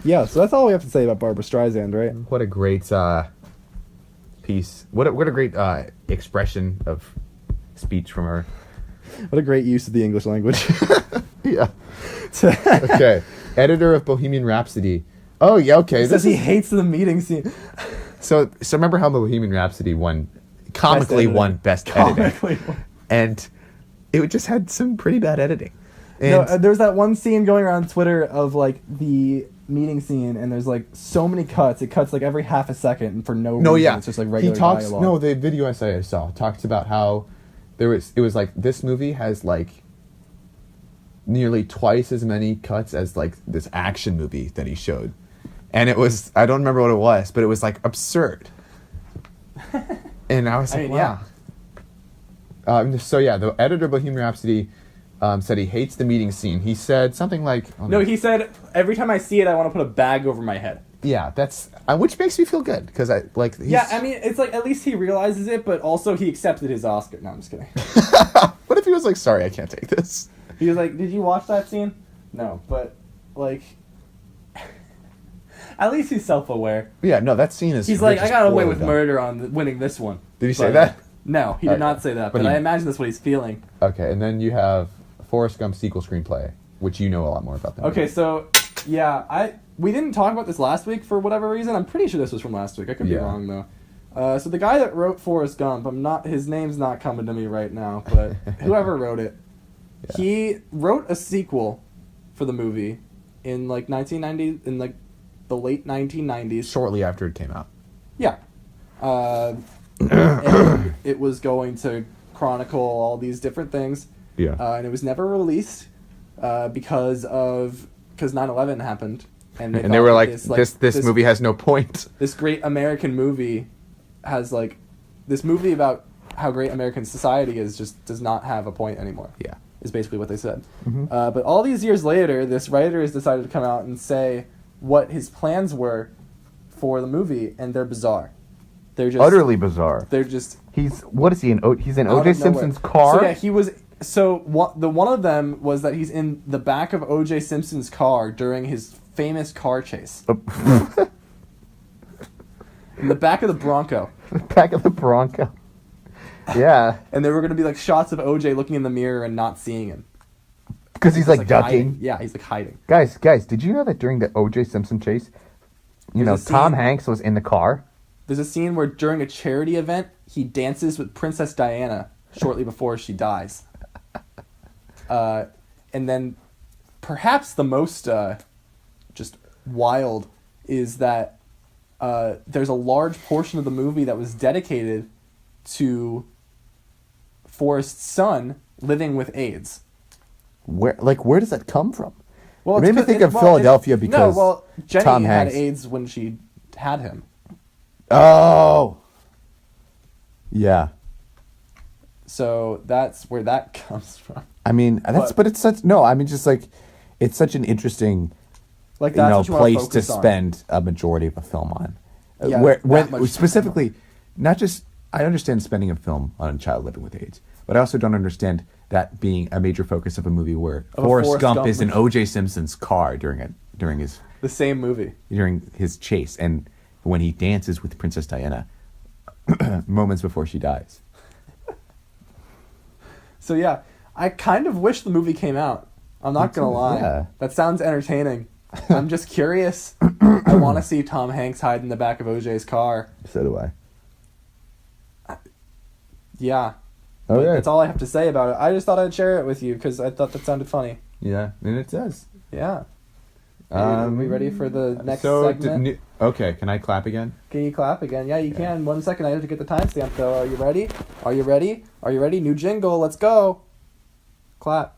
Yeah, so that's all we have to say about Barbara Streisand, right? What a great piece. What a great expression of speech from her. What a great use of the English language. Yeah. Okay. Editor of Bohemian Rhapsody. Oh, yeah, okay. He says he hates the meeting scene. So remember how Bohemian Rhapsody won comically won Best Editing. Comically. And it just had some pretty bad editing. And No, there's that one scene going around Twitter of like the meeting scene, and there's like so many cuts. It cuts like every half a second and for no reason. no, yeah. It's just like regular he talks, dialogue. No, the video essay I saw talks about how it was like this movie has like nearly twice as many cuts as like this action movie that he showed. And it was, I don't remember what it was, but it was like absurd. And I was like, wow. So yeah, the editor of Bohemian Rhapsody said he hates the meeting scene. He said something like... No, he said, every time I see it, I want to put a bag over my head. Yeah, that's... which makes me feel good, because I, like... Yeah, I mean, it's like, at least he realizes it, but also he accepted his Oscar. No, I'm just kidding. What if he was like, sorry, I can't take this? He was like, did you watch that scene? No, but, like... At least he's self-aware. Yeah, no, that scene is... He's like, I got away with murder on winning this one. Did he say that? No, he did not say that, but I imagine that's what he's feeling. Okay, and then you have Forrest Gump sequel screenplay, which you know a lot more about than Okay, so, yeah, we didn't talk about this last week for whatever reason. I'm pretty sure this was from last week. I could be wrong, though. So the guy that wrote Forrest Gump, his name's not coming to me right now, but whoever wrote it, he wrote a sequel for the movie in, like, 1990, in, like, the late 1990s. Shortly after it came out. Yeah. And it was going to chronicle all these different things. Yeah. And it was never released because 9/11 happened. And they were like, this movie has no point. This great American movie has, like, this movie about how great American society is just does not have a point anymore. Yeah. Is basically what they said. Mm-hmm. But all these years later, this writer has decided to come out and say what his plans were for the movie, and they're bizarre. They're just utterly bizarre. They're just... He's in O.J. Simpson's So car? yeah, he was... So one of them was that he's in the back of O.J. Simpson's car during his famous car chase. In the back of the Bronco. The back of the Bronco. Yeah. And there were going to be like shots of O.J. looking in the mirror and not seeing him. Because he's like ducking. Hiding. Yeah, he's like hiding. Guys, did you know that during the O.J. Simpson chase, Tom Hanks was in the car? There's a scene where during a charity event, he dances with Princess Diana shortly before she dies. And then perhaps the most just wild is that there's a large portion of the movie that was dedicated to Forrest's son living with AIDS. Where does that come from? Well, it made me think of Philadelphia because Jenny Tom had Hanks. AIDS when she had him. Oh, yeah. So that's where that comes from. I mean, it's such an interesting, like, that's what you place want to focus on. Spend a majority of a film on. Yeah, when specifically, not just I understand spending a film on a child living with AIDS, but I also don't understand that being a major focus of a movie where Forrest Gump is in O.J. Simpson's car during his the same movie during his chase, and when he dances with Princess Diana moments before she dies. So yeah, I kind of wish the movie came out. I'm not gonna lie. Yeah. That sounds entertaining. I'm just curious. I want to see Tom Hanks hide in the back of OJ's car. So do I. Yeah. Okay. That's all I have to say about it. I just thought I'd share it with you because I thought that sounded funny. Yeah, and it does. Yeah. Are we ready for the next segment? Okay, can I clap again? Can you clap again? Yeah, you can. 1 second, I have to get the timestamp though. Are you ready? Are you ready? Are you ready? New jingle, let's go. Clap.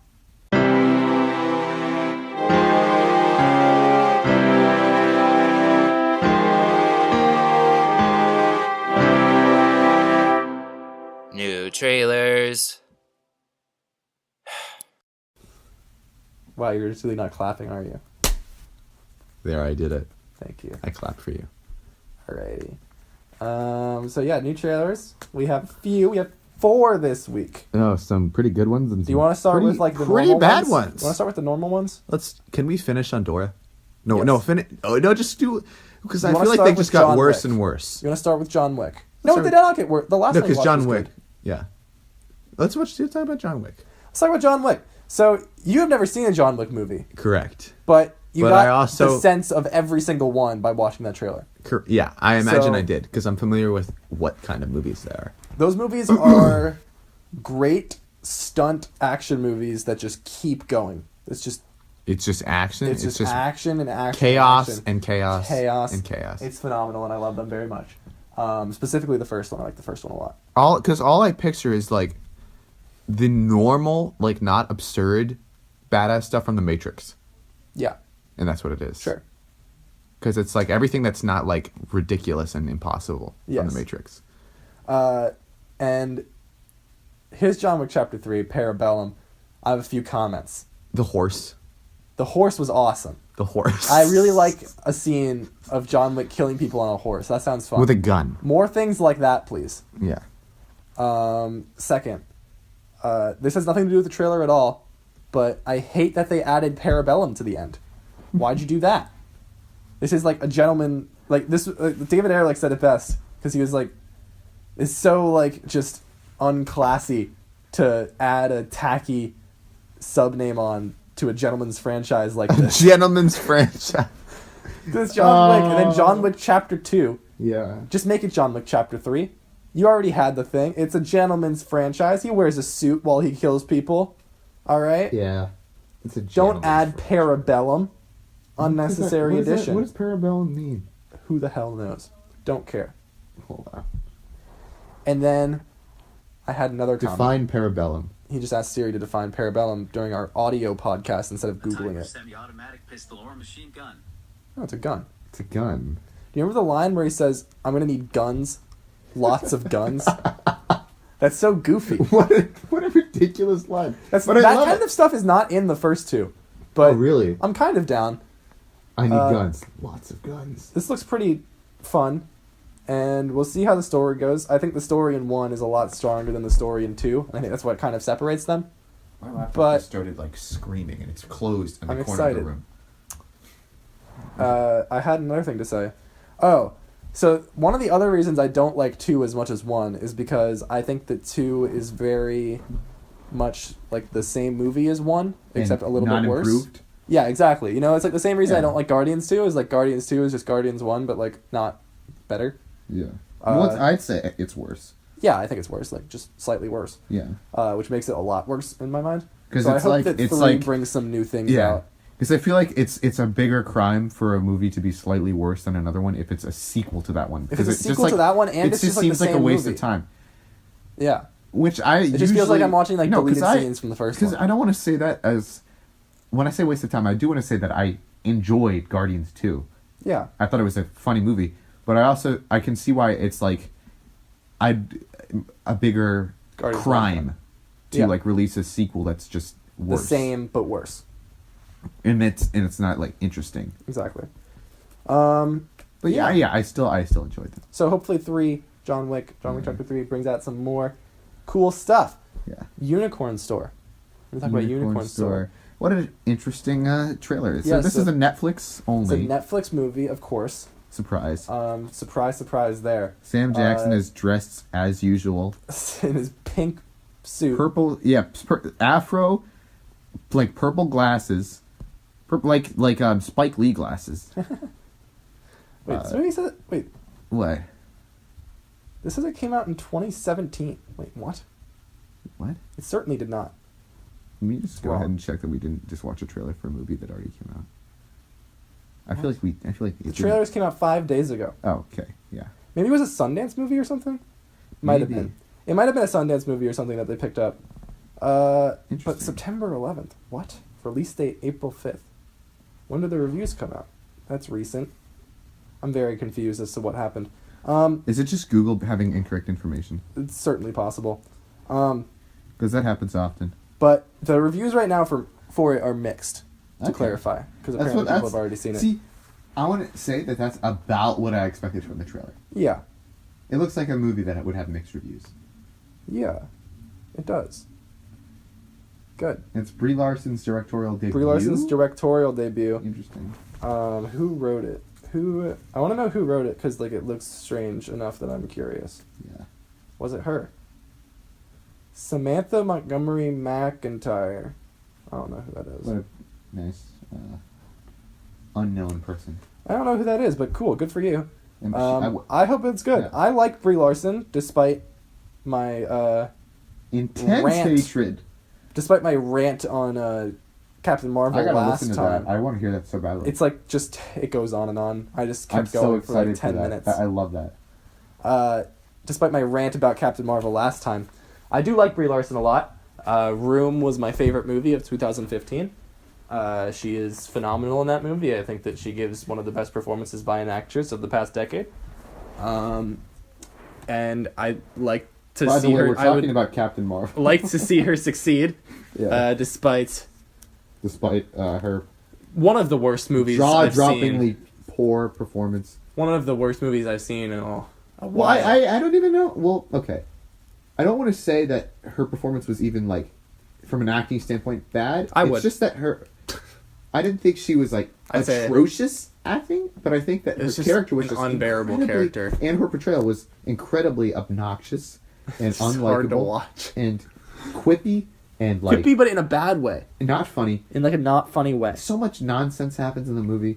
New trailers. Wow, you're just really not clapping, are you? There, I did it. Thank you. I clapped for you. Alrighty. So yeah, new trailers. We have 4 this week. Oh, some pretty good ones. And Do you want to start with like the pretty normal bad ones? ones? You want to start with the normal ones? Can we finish on Dora? No, Yes. no, finish. Oh no, just do because I You wanna feel like start they with just got John worse Wick? and worse. You want to start with John Wick? No, start they did not get worse. The last No, one you because watched John was Wick. good. Yeah. Let's talk about John Wick. Let's talk about John Wick. So you have never seen a John Wick movie, Correct. but You But got I also- the sense of every single one by watching that trailer. Yeah, I imagine So- I did because I'm familiar with what kind of movies they are. Those movies are great stunt action movies that just keep going. It's just action. it's just action and action. chaos and action. and chaos Chaos and chaos. It's phenomenal, and I love them very much. Specifically the first one. I like the first one a lot. all I picture is like the normal, like not absurd, badass stuff from the Matrix, Yeah, and that's what it is. sure. Because it's like everything that's not like ridiculous and impossible from Yes. the Matrix. And here's John Wick Chapter 3, Parabellum. I have a few comments. The horse. The horse was awesome. The horse. I really like a scene of John Wick killing people on a horse. That sounds fun. with a gun. More things like that, please. Yeah. Second, this has nothing to do with the trailer at all, but I hate that they added Parabellum to the end. Why'd you do that? This is like a gentleman, like this. David Ayer said it best because he was like, "It's so like just unclassy to add a tacky sub name on to a gentleman's franchise like this." Gentleman's franchise. This John Wick, and then John Wick Chapter 2. Yeah. Just make it John Wick Chapter 3. You already had the thing. It's a gentleman's franchise. He wears a suit while he kills people. All right? Yeah. It's a Don't add Parabellum. Unnecessary addition. What does Parabellum mean? Who the hell knows? Don't care. Hold on. And then I had another comment. Define Parabellum. He just asked Siri to define Parabellum during our audio podcast instead of Googling it. Semi-automatic pistol or machine gun. Oh, it's a gun. It's a gun. Do you remember the line where he says, "I'm going to need guns? Lots of guns?" That's so goofy. What a ridiculous line. That But I love kind it. of stuff is not in the first two. But Oh, really? I'm kind of down. I need guns. Lots of guns. This looks pretty fun, and we'll see how the story goes. I think the story in 1 is a lot stronger than the story in 2. I think that's what kind of separates them. My laptop But- just started like screaming, and it's closed in the I'm corner of excited. the room. I had another thing to say. Oh, so one of the other reasons I don't like 2 as much as 1 is because I think that 2 is very much like the same movie as 1, except a little bit worse. Improved. Yeah, exactly. You know, it's like the same reason I Yeah. don't like Guardians 2 is like Guardians 2 is just Guardians 1, but like not better. Yeah. I'd say it's worse. Yeah, I think it's worse, like just slightly worse, Yeah. which makes it a lot worse in my mind. 'Cause So I it's hope like- that it's 3 like- brings some new things Yeah. out. Because I feel like it's a bigger crime for a movie to be slightly worse than another one if it's a sequel to that one. If it's a 'Cause it just, sequel to that one and it it's just just, like, the seems like a same waste movie. of time. Yeah, Which I it just feels like I'm watching like deleted scenes from the first Because one. I don't want to say that as when I say waste of time, I do want to say that I enjoyed Guardians 2. Yeah, I thought it was a funny movie, but I can see why it's like a bigger Guardians crime to Yeah. like release a sequel that's just worse. the same but worse. and it's not like interesting. Exactly. But yeah, I still enjoyed them. So hopefully John Wick Chapter 3 brings out some more cool stuff. Yeah. Unicorn Store. We're talking about Unicorn Store. What an interesting trailer. So Yeah, this so- is a Netflix It's only. a Netflix movie, of course. Surprise. Surprise, surprise there. Sam Jackson uh, is dressed as usual. In his pink suit. Purple, afro, like purple glasses. Like Spike Lee glasses. Wait, this movie says wait, What? this says it came out in 2017. Wait, what? What? It certainly did not. Let me just go Wrong. ahead and check that we didn't just watch a trailer for a movie that already came out. I feel like The trailers came out 5 days ago. Oh, okay, yeah. Maybe it was a Sundance movie or something? Might have Maybe. been. It might have been a Sundance movie or something that they picked up. But Interesting. September 11th. What? Release date April 5th. When did the reviews come out? That's recent. I'm very confused as to what happened. Is it just Google having incorrect information? It's certainly possible. Because that happens often. But the reviews right now for it are mixed, to Okay. clarify. Because That's apparently what- people have already seen it. See, I want to say that that's about what I expected from the trailer. Yeah. It looks like a movie that would have mixed reviews. Yeah. It does. Good. It's Brie Larson's directorial debut. Brie Larson's directorial debut. Interesting. Who wrote it? I want to know who wrote it because like it looks strange enough that I'm curious. Yeah. Was it her? Samantha Montgomery McIntyre. I don't know who that is. What a nice unknown person. I don't know who that is, but cool, good for you. And I hope it's good. Yeah. I like Brie Larson, despite my intense rant. hatred. despite my rant on Captain Marvel I gotta last listen to time. that. I want to hear that so badly. It's like just it goes on and on. I just I'm kept so going for like excited 10 for that. minutes. I love that. Despite my rant about Captain Marvel last time, I do like Brie Larson a lot. Room was my favorite movie of 2015. She is phenomenal in that movie. I think that she gives one of the best performances by an actress of the past decade. And I like to By see the way, her. we're I talking would about Captain Marvel. like to see her succeed, Yeah. despite Despite her one of the worst movies I've seen. jaw-droppingly poor performance. One of the worst movies I've seen in a Well, while. I don't even know. Well, okay. I don't want to say that her performance was even, like, from an acting standpoint, bad. I It's would. just that I didn't think she was, like, I'd say- atrocious acting, but I think that her was just character was an just unbearable incredibly- character. And her portrayal was incredibly obnoxious and It's hard to unlikable. watch. And quippy and, like, Could be, but in a bad way. not funny. In like a not funny way. So much nonsense happens in the movie.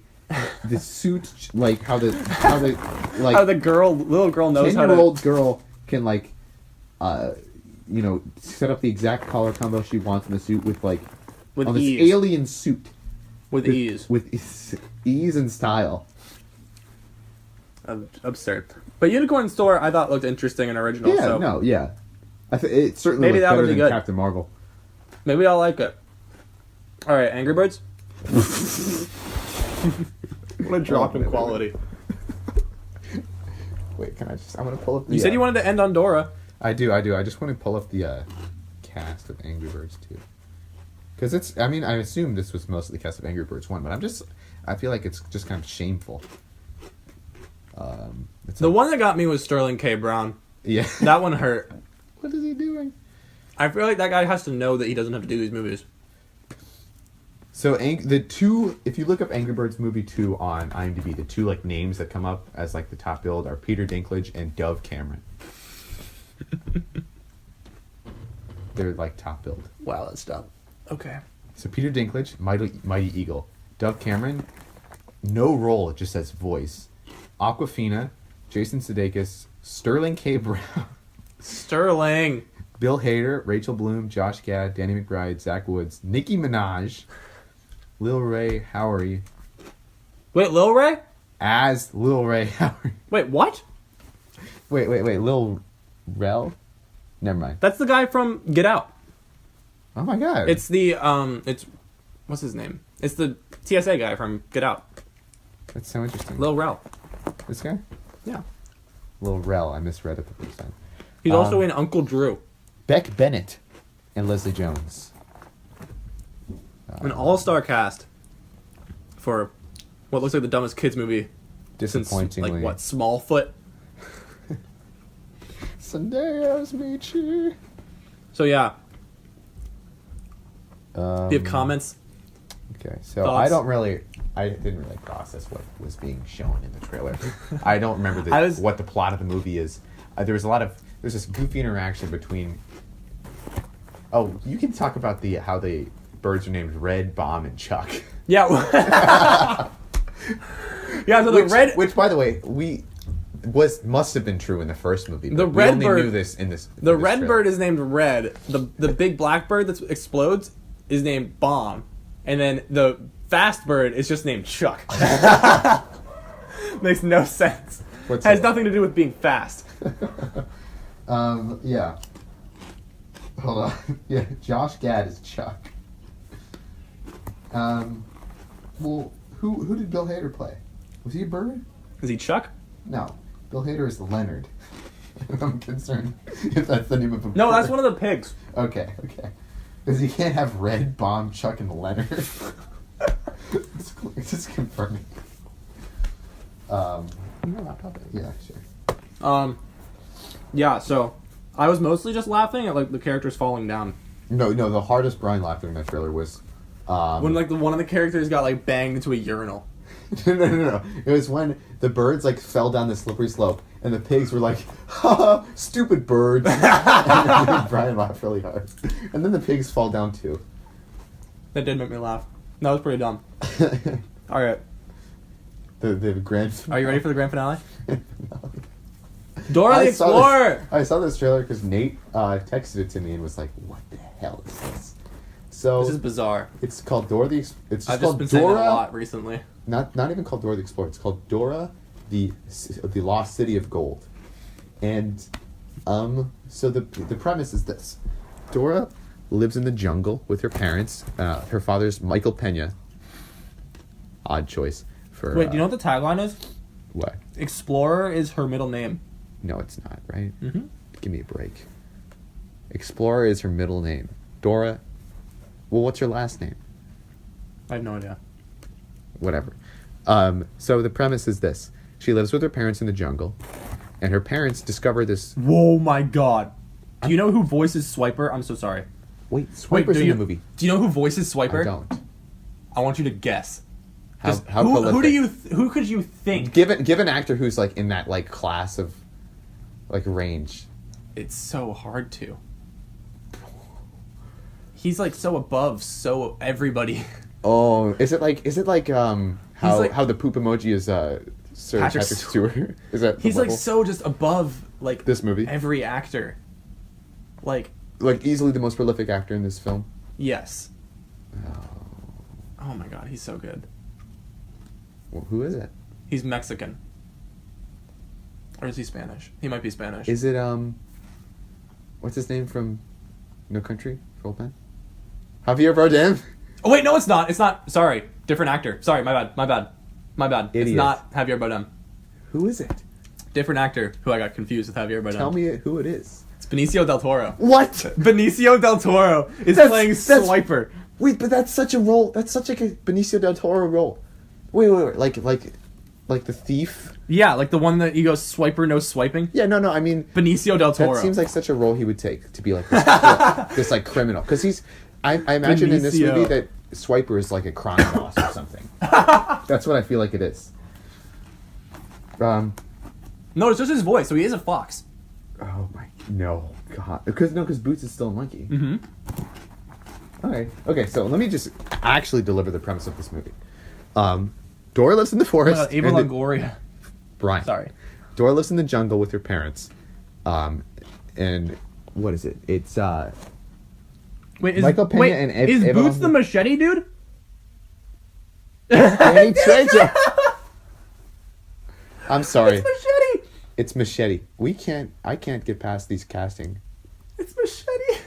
The suit, like, how the like, How the little girl knows how to... 10-year-old girl can, like, set up the exact collar combo she wants in the suit with, like, With on this ease. alien suit. With ease. With ease and style. Absurd. But Unicorn Store I thought looked interesting and original. Yeah, so no, yeah. It certainly Maybe looked that would better be than good. Captain Marvel. maybe I'll like it. Alright, Angry Birds? What a drop in quality. Wait, I want to pull up the... You said you wanted to end on Dora. I do. I just want to pull up the cast of Angry Birds 2. Because I assume this was mostly the cast of Angry Birds 1, but I feel like it's just kind of shameful. The one that got me was Sterling K. Brown. Yeah. That one hurt. What is he doing? I feel like that guy has to know that he doesn't have to do these movies. So if you look up Angry Birds Movie 2 on IMDb, the two like names that come up as like the top billed are Peter Dinklage and Dove Cameron. They're like top billed. Wow, that's dumb. Okay. So Peter Dinklage, Mighty Eagle. Dove Cameron, no role, it just says voice. Aquafina, Jason Sudeikis, Sterling K. Brown, Sterling. Bill Hader, Rachel Bloom, Josh Gad, Danny McBride, Zach Woods, Nicki Minaj, Lil Ray Howery, Wait, Lil Ray? as Lil Ray Howery. Wait, what? Wait, Lil Rel? Never mind. That's the guy from Get Out. Oh my god. It's the, what's his name? It's the TSA guy from Get Out. That's so interesting. Lil Rel. This guy? Yeah. Lil Rel, I misread it the first time. He's also in Uncle Drew. Beck Bennett and Leslie Jones. An all-star cast for what looks like the dumbest kids movie since, Disappointingly. like, what, Smallfoot? Sundays meet you. So, yeah. Do Um, you have comments? Okay, so Thoughts? I didn't really process what was being shown in the trailer. I don't remember what the plot of the movie is. There's this goofy interaction between. Oh, you can talk about how the birds are named Red, Bomb, and Chuck. Yeah. Yeah, so Which, by the way, must have been true in the first movie. But The we red only bird- knew this in this. The in this red trailer. bird is named Red. The big black bird that explodes is named Bomb. And then the fast bird is just named Chuck. Makes no sense. What's Has it? nothing to do with being fast. Yeah. Hold on. Yeah, Josh Gad is Chuck. Well, who did Bill Hader play? Was he a bird? Is he Chuck? No. Bill Hader is Leonard. I'm concerned if that's the name of a bird. No, that's one of the pigs. Okay. Because you can't have Red, Bomb, Chuck, and Leonard. It's just confirming. Yeah, sure. Yeah, so I was mostly just laughing at like the characters falling down. No, the hardest Brian laughed during that trailer was When like one of the characters got like banged into a urinal. No. It was when the birds like fell down the slippery slope and the pigs were like, "Ha, stupid birds." And Brian laughed really hard. And then the pigs fall down too. That did make me laugh. That was pretty dumb. Alright. The grand. Are you ready for the grand finale? Dora the Explorer. I saw this trailer because Nate texted it to me and was like, "What the hell is this?" So This is bizarre. it's called Dora the. It's just I've called just been saying Dora. that a lot recently. Not even called Dora the Explorer. It's called Dora the Lost City of Gold, and so the premise is this: Dora lives in the jungle with her parents. Her father's Michael Pena. Odd choice for. Wait, do you know what the tagline is? What? Explorer is her middle name. No, it's not. Right? Mm-hmm. Give me a break. Explorer is her middle name. Dora. Well, what's her last name? I have no idea. Whatever. So the premise is this: she lives with her parents in the jungle, and her parents discover this. Whoa, my God! Do you know who voices Swiper? I'm so sorry. Wait, Swiper's do in you, the movie. Do you know who voices Swiper? I don't. I want you to guess. How Just how who prolific? do you who could you think? give an actor who's like in that like class of like range. It's so hard to. He's like so above so everybody. Oh, is it like how like- how the poop emoji is Sir Patrick Patrick Stewart? Is that the He's like level? so just above like This movie? every actor. Like like easily the most prolific actor in this film? yes. Oh my God, he's so good. Well, who is it? He's Mexican. Or is he Spanish? He might be Spanish. Is it what's his name from No Country for Old Men? Javier Bardem? Oh wait, no, it's not. It's not. Sorry, different actor. Sorry, my bad. It's Idiot. not Javier Bardem. Who is it? Different actor who I got confused with Javier Bardem. Tell me who it is. It's Benicio del Toro. What? Benicio del Toro is playing Swiper. Wait, but that's such a role. That's such like a Benicio del Toro role. Wait. Like the thief? Yeah, like the one that he goes Swiper, no swiping. Yeah, no. I mean, Benicio del Toro. that seems like such a role he would take to be like this, this like criminal. Because he's, I imagine in this Benicio. movie that Swiper is like a crime boss or something. That's what I feel like it is. No, it's just his voice. So he is a fox. Oh my no god. Because Boots is still a monkey. Mm-hmm. Okay. So let me just actually deliver the premise of this movie. Dora lives in the forest. Ava and the- Longoria. Brian. Sorry. Dora lives in the jungle with her parents. And what is it? It's Wait, is, Michael Pena wait, and is Ava Boots the Longoria. machete dude? Danny Trejo. I'm sorry. It's machete. It's Machete. I can't get past these casting. It's machete.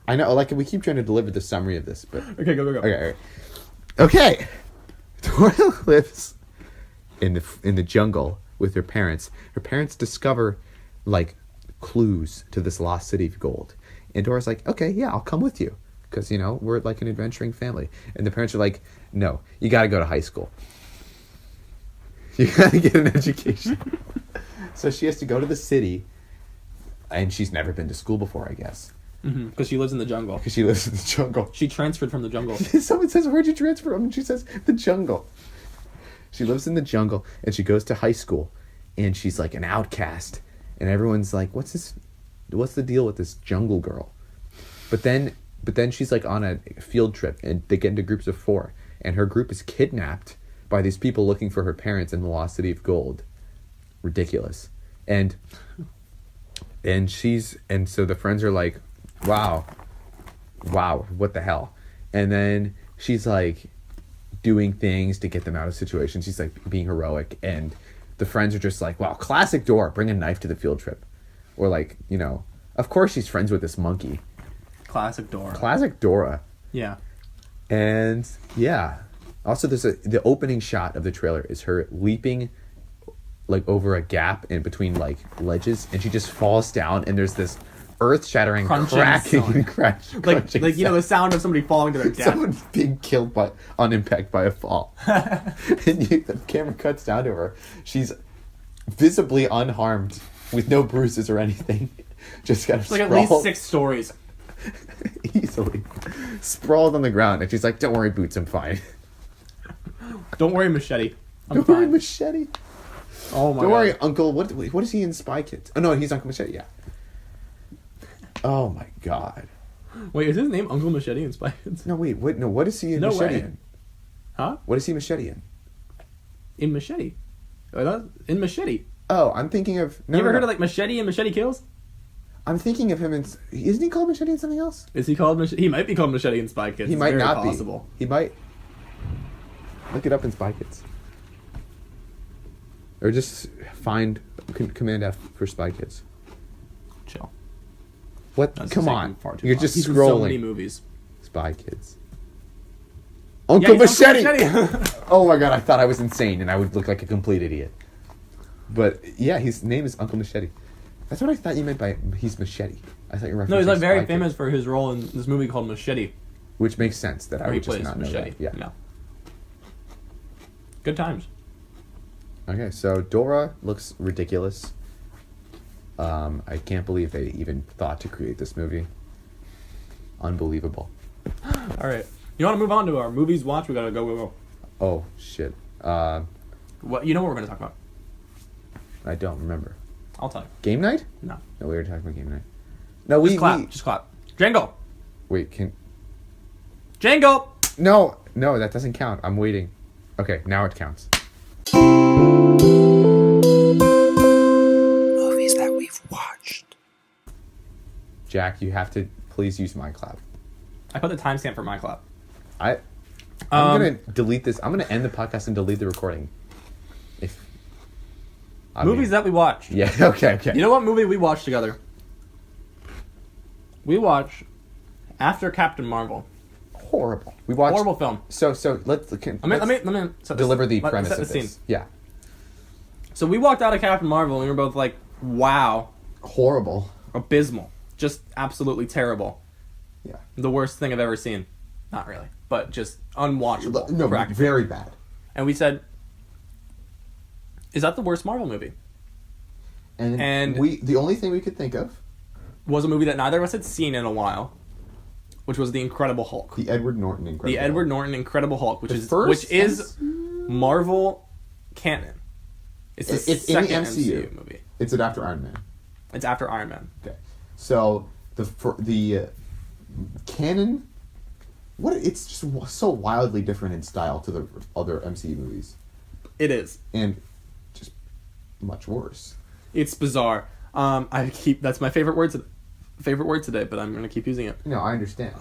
I know, like we keep trying to deliver the summary of this, but Okay, go. Okay. Dora lives in the jungle with her parents. Her parents discover like clues to this lost city of gold, and Dora's like, "Okay, yeah, I'll come with you," because we're like an adventuring family. And the parents are like, "No, you got to go to high school. You got to get an education." So she has to go to the city, and she's never been to school before, I guess, Because she lives in the jungle. because she lives in the jungle. She transferred from the jungle. Someone says, "Where'd you transfer from?" And she says, "The jungle." She lives in the jungle, and she goes to high school, and she's like an outcast, and everyone's like, "What's this? What's the deal with this jungle girl?" But then she's like on a field trip, and they get into groups of 4, and her group is kidnapped by these people looking for her parents in the lost city of gold. Ridiculous. And so the friends are like, wow, what the hell? And then she's like doing things to get them out of situations. She's like being heroic, and the friends are just like, wow, classic Dora, bring a knife to the field trip. Or like, of course she's friends with this monkey. Classic Dora. Classic Dora. Yeah. And yeah. Also the opening shot of the trailer is her leaping like over a gap in between like ledges, and she just falls down, and there's this earth-shattering Crunching cracking sound. and crunching Like the sound of somebody falling to their death. someone being killed on impact by a fall. And the camera cuts down to her. She's visibly unharmed with no bruises or anything. Just kind of It's like at least 6 stories. easily sprawled on the ground, and she's like, "Don't worry, Boots, I'm fine." Don't worry, machete. I'm Don't worry, fine. Machete. Oh my Don't God. worry, Uncle. What is he in Spy Kids? Oh no, he's Uncle Machete. Yeah. Oh my God. Wait, is his name Uncle Machete in Spy Kids? No, wait. No, what is he in No Machete way. in? Huh? What is he Machete in? In Machete. In Machete. Oh, I'm thinking of. You ever heard of like Machete and Machete Kills? I'm thinking of him in. Isn't he called Machete in something else? Is he called Machete? He might be called Machete in Spy Kids. He It's might very not possible. be. He might. Look it up in Spy Kids. Or just find Command F for Spy Kids. Chill. What? That's Come taking on. far too You're long. just He's in scrolling. so many movies. Spy Kids. Uncle he's Machete! Uncle Machete. Oh my god, I thought I was insane and I would look like a complete idiot. But yeah, his name is Uncle Machete. That's what I thought you meant by he's Machete. I thought you were referencing No, he's like very Spy famous Kids, for his role in this movie called Machete. which makes sense that I Where he would just plays not know Machete. that. Yeah. No. Good times. Okay, so Dora looks ridiculous. I can't believe they even thought to create this movie. Unbelievable. All right. You want to move on to our movies watch? We gotta go. Oh shit. What? You know what we're gonna talk about? I don't remember. I'll tell you. Game night? No. No, we were talking about game night. No, Just clap. Just clap. Django. Wait, Django. No, that doesn't count. I'm waiting. Okay, now it counts. Movies that we've watched. Jack, you have to please use my clap. I put the timestamp for my clap. I'm gonna delete this. I'm gonna end the podcast and delete the recording. Movies that we watched. Yeah. Okay. You know what movie we watched together? We watched After Captain Marvel. Horrible. We watched Horrible film. So let's Let me set deliver this, the premise set of the this. scene. Yeah. So we walked out of Captain Marvel and we were both like, wow, Horrible. abysmal. Just absolutely terrible. Yeah. The worst thing I've ever seen. Not really, but just unwatchable. No, practically. very bad. And we said, is that the worst Marvel movie? And the only thing we could think of Was a movie that neither of us had seen in a while, which was The Incredible Hulk. the Edward Norton Incredible. The Edward Norton Incredible Hulk, which The is first Marvel canon. It's the It's in the second MCU. movie. It's it after Iron Man. It's after Iron Man. Okay. So the canon, it's just so wildly different in style to the other MCU movies, It is. and just much worse. It's bizarre. That's my favorite word today, but I'm gonna keep using it. No, I understand.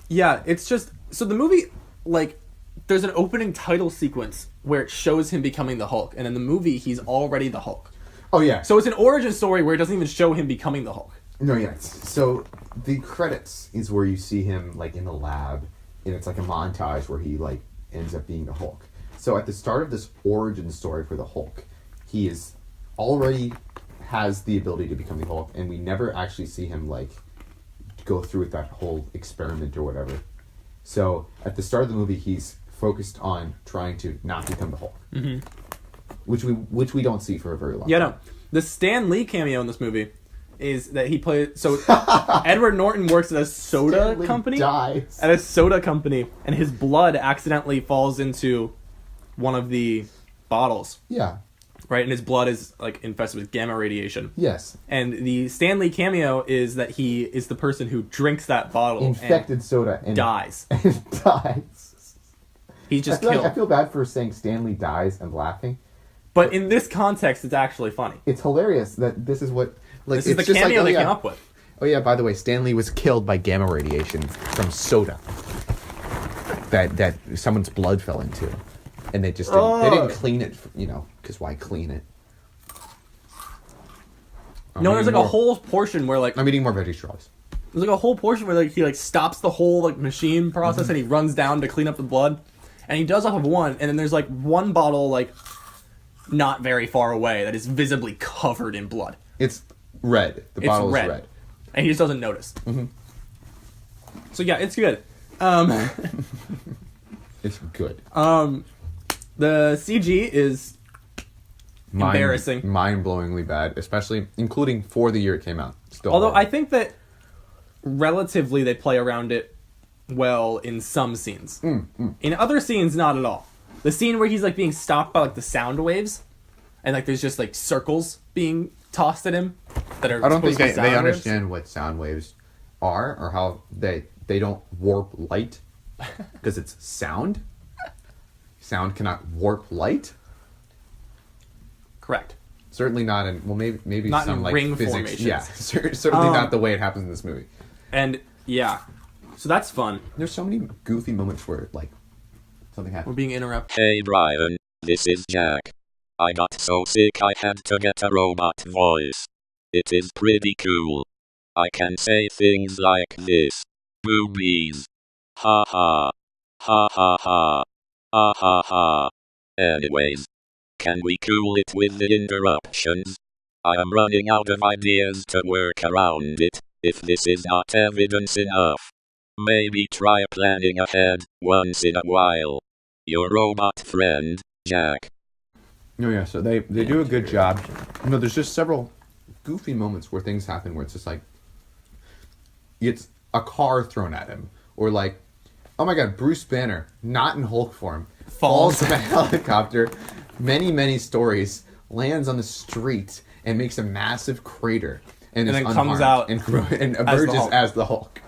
Yeah, it's just so the movie, like, there's an opening title sequence where it shows him becoming the Hulk, and in the movie he's already the Hulk. Oh yeah. So it's an origin story where it doesn't even show him becoming the Hulk. No, yeah. So the credits is where you see him like in the lab, and it's like a montage where he like ends up being the Hulk. So at the start of this origin story for the Hulk, he is already has the ability to become the Hulk, and we never actually see him like go through with that whole experiment or whatever. So at the start of the movie, he's focused on trying to not become the Hulk, which we don't see for a very long Yeah, time. no. The Stan Lee cameo in this movie is that he played. So Edward Norton works at a soda Stan Lee company. dies. At a soda company, and his blood accidentally falls into one of the bottles, Yeah. right? And his blood is like infested with gamma radiation. Yes. And the Stan Lee cameo is that he is the person who drinks that bottle Infected soda and and dies. and dies. He's just I killed. feel bad for saying Stanley dies and laughing. But in this context, it's actually funny. It's hilarious that this is what like This is it's the just cameo like, they came up with. Oh yeah, by the way, Stanley was killed by gamma radiation from soda that someone's blood fell into, and they just didn't clean it, because why clean it? No, there's like a whole portion where like I'm eating more veggie straws. there's like a whole portion where like he like stops the whole like machine process and he runs down to clean up the blood, and he does off of one, and then there's like one bottle like not very far away that is visibly covered in blood. It's red. The It's bottle red. is red. And he just doesn't notice. So yeah, it's good. It's good. The CG is embarrassing. Mind-blowingly bad, especially including for the year it came out. Still Although horrible. I think that relatively they play around it well in some scenes. In other scenes, not at all. The scene where he's like being stopped by like the sound waves, and like there's just like circles being tossed at him that are. I don't think supposed to be they sound waves. understand what sound waves are or how they don't warp light because it's sound. sound cannot warp light. Correct. Certainly not in maybe Not some in like ring physics. formations. Yeah, certainly not the way it happens in this movie. And yeah, so that's fun. There's so many goofy moments where like something We're happens. being interrupted. Hey Brian, this is Jack. I got so sick I had to get a robot voice. It is pretty cool. I can say things like this. Boobies. Ha ha. Ha ha ha. Ah ha ha. Anyways, can we cool it with the interruptions? I am running out of ideas to work around it, if this is not evidence enough. Maybe try planning ahead, once in a while. Your robot friend, Jack. Oh yeah, so they do a good job. There's just several goofy moments where things happen where it's just like it's a car thrown at him, or like, oh my god, Bruce Banner, not in Hulk form, falls from a helicopter, many stories, lands on the street and makes a massive crater, and then is comes unharmed out and emerges Hulk. as the Hulk.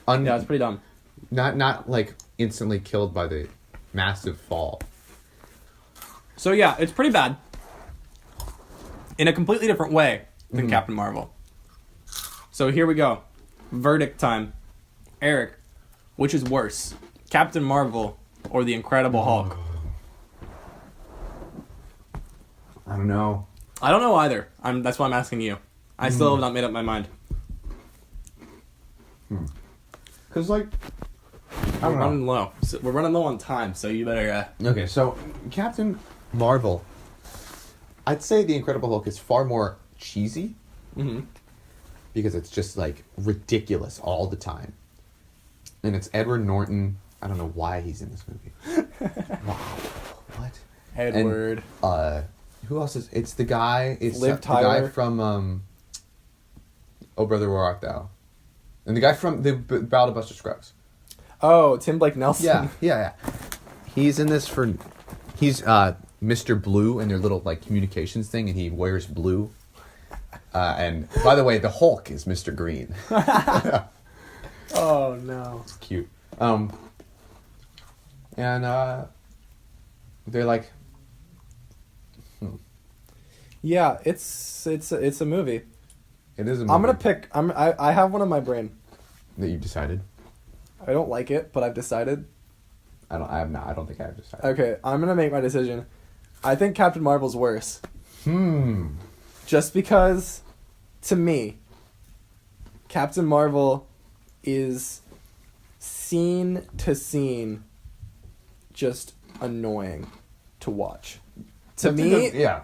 Yeah, it's pretty dumb. Not like instantly killed by the massive fall. So yeah, it's pretty bad. In a completely different way than Captain Marvel. So here we go. Verdict time. Eric, which is worse? Captain Marvel or the Incredible Hulk? I don't know. I don't know either. That's why I'm asking you. I still have not made up my mind. Cause like, I We're don't know. running low. So we're running low on time, so you better... Okay, so Captain Marvel, I'd say the Incredible Hulk is far more cheesy because it's just like ridiculous all the time, and it's Edward Norton. I don't know why he's in this movie. Wow, what? Edward. And, who else is? It's the guy. It's Liv the Tyler. guy from Oh Brother Where Art Thou, and the guy from the Battle of Buster Scruggs. Oh, Tim Blake Nelson. Yeah. He's in this for. He's Mr. Blue in their little like communications thing, and he wears blue. And by the way, the Hulk is Mr. Green. Oh, no. It's cute. And they're like, Yeah, it's a movie. it is a movie I'm gonna pick... I have one in my brain. that you decided. I don't like it, but I've decided. I don't think I have decided. Okay, I'm gonna make my decision. I think Captain Marvel's worse. Just because, to me, Captain Marvel is scene to scene just annoying to watch. To That's a me, good- yeah.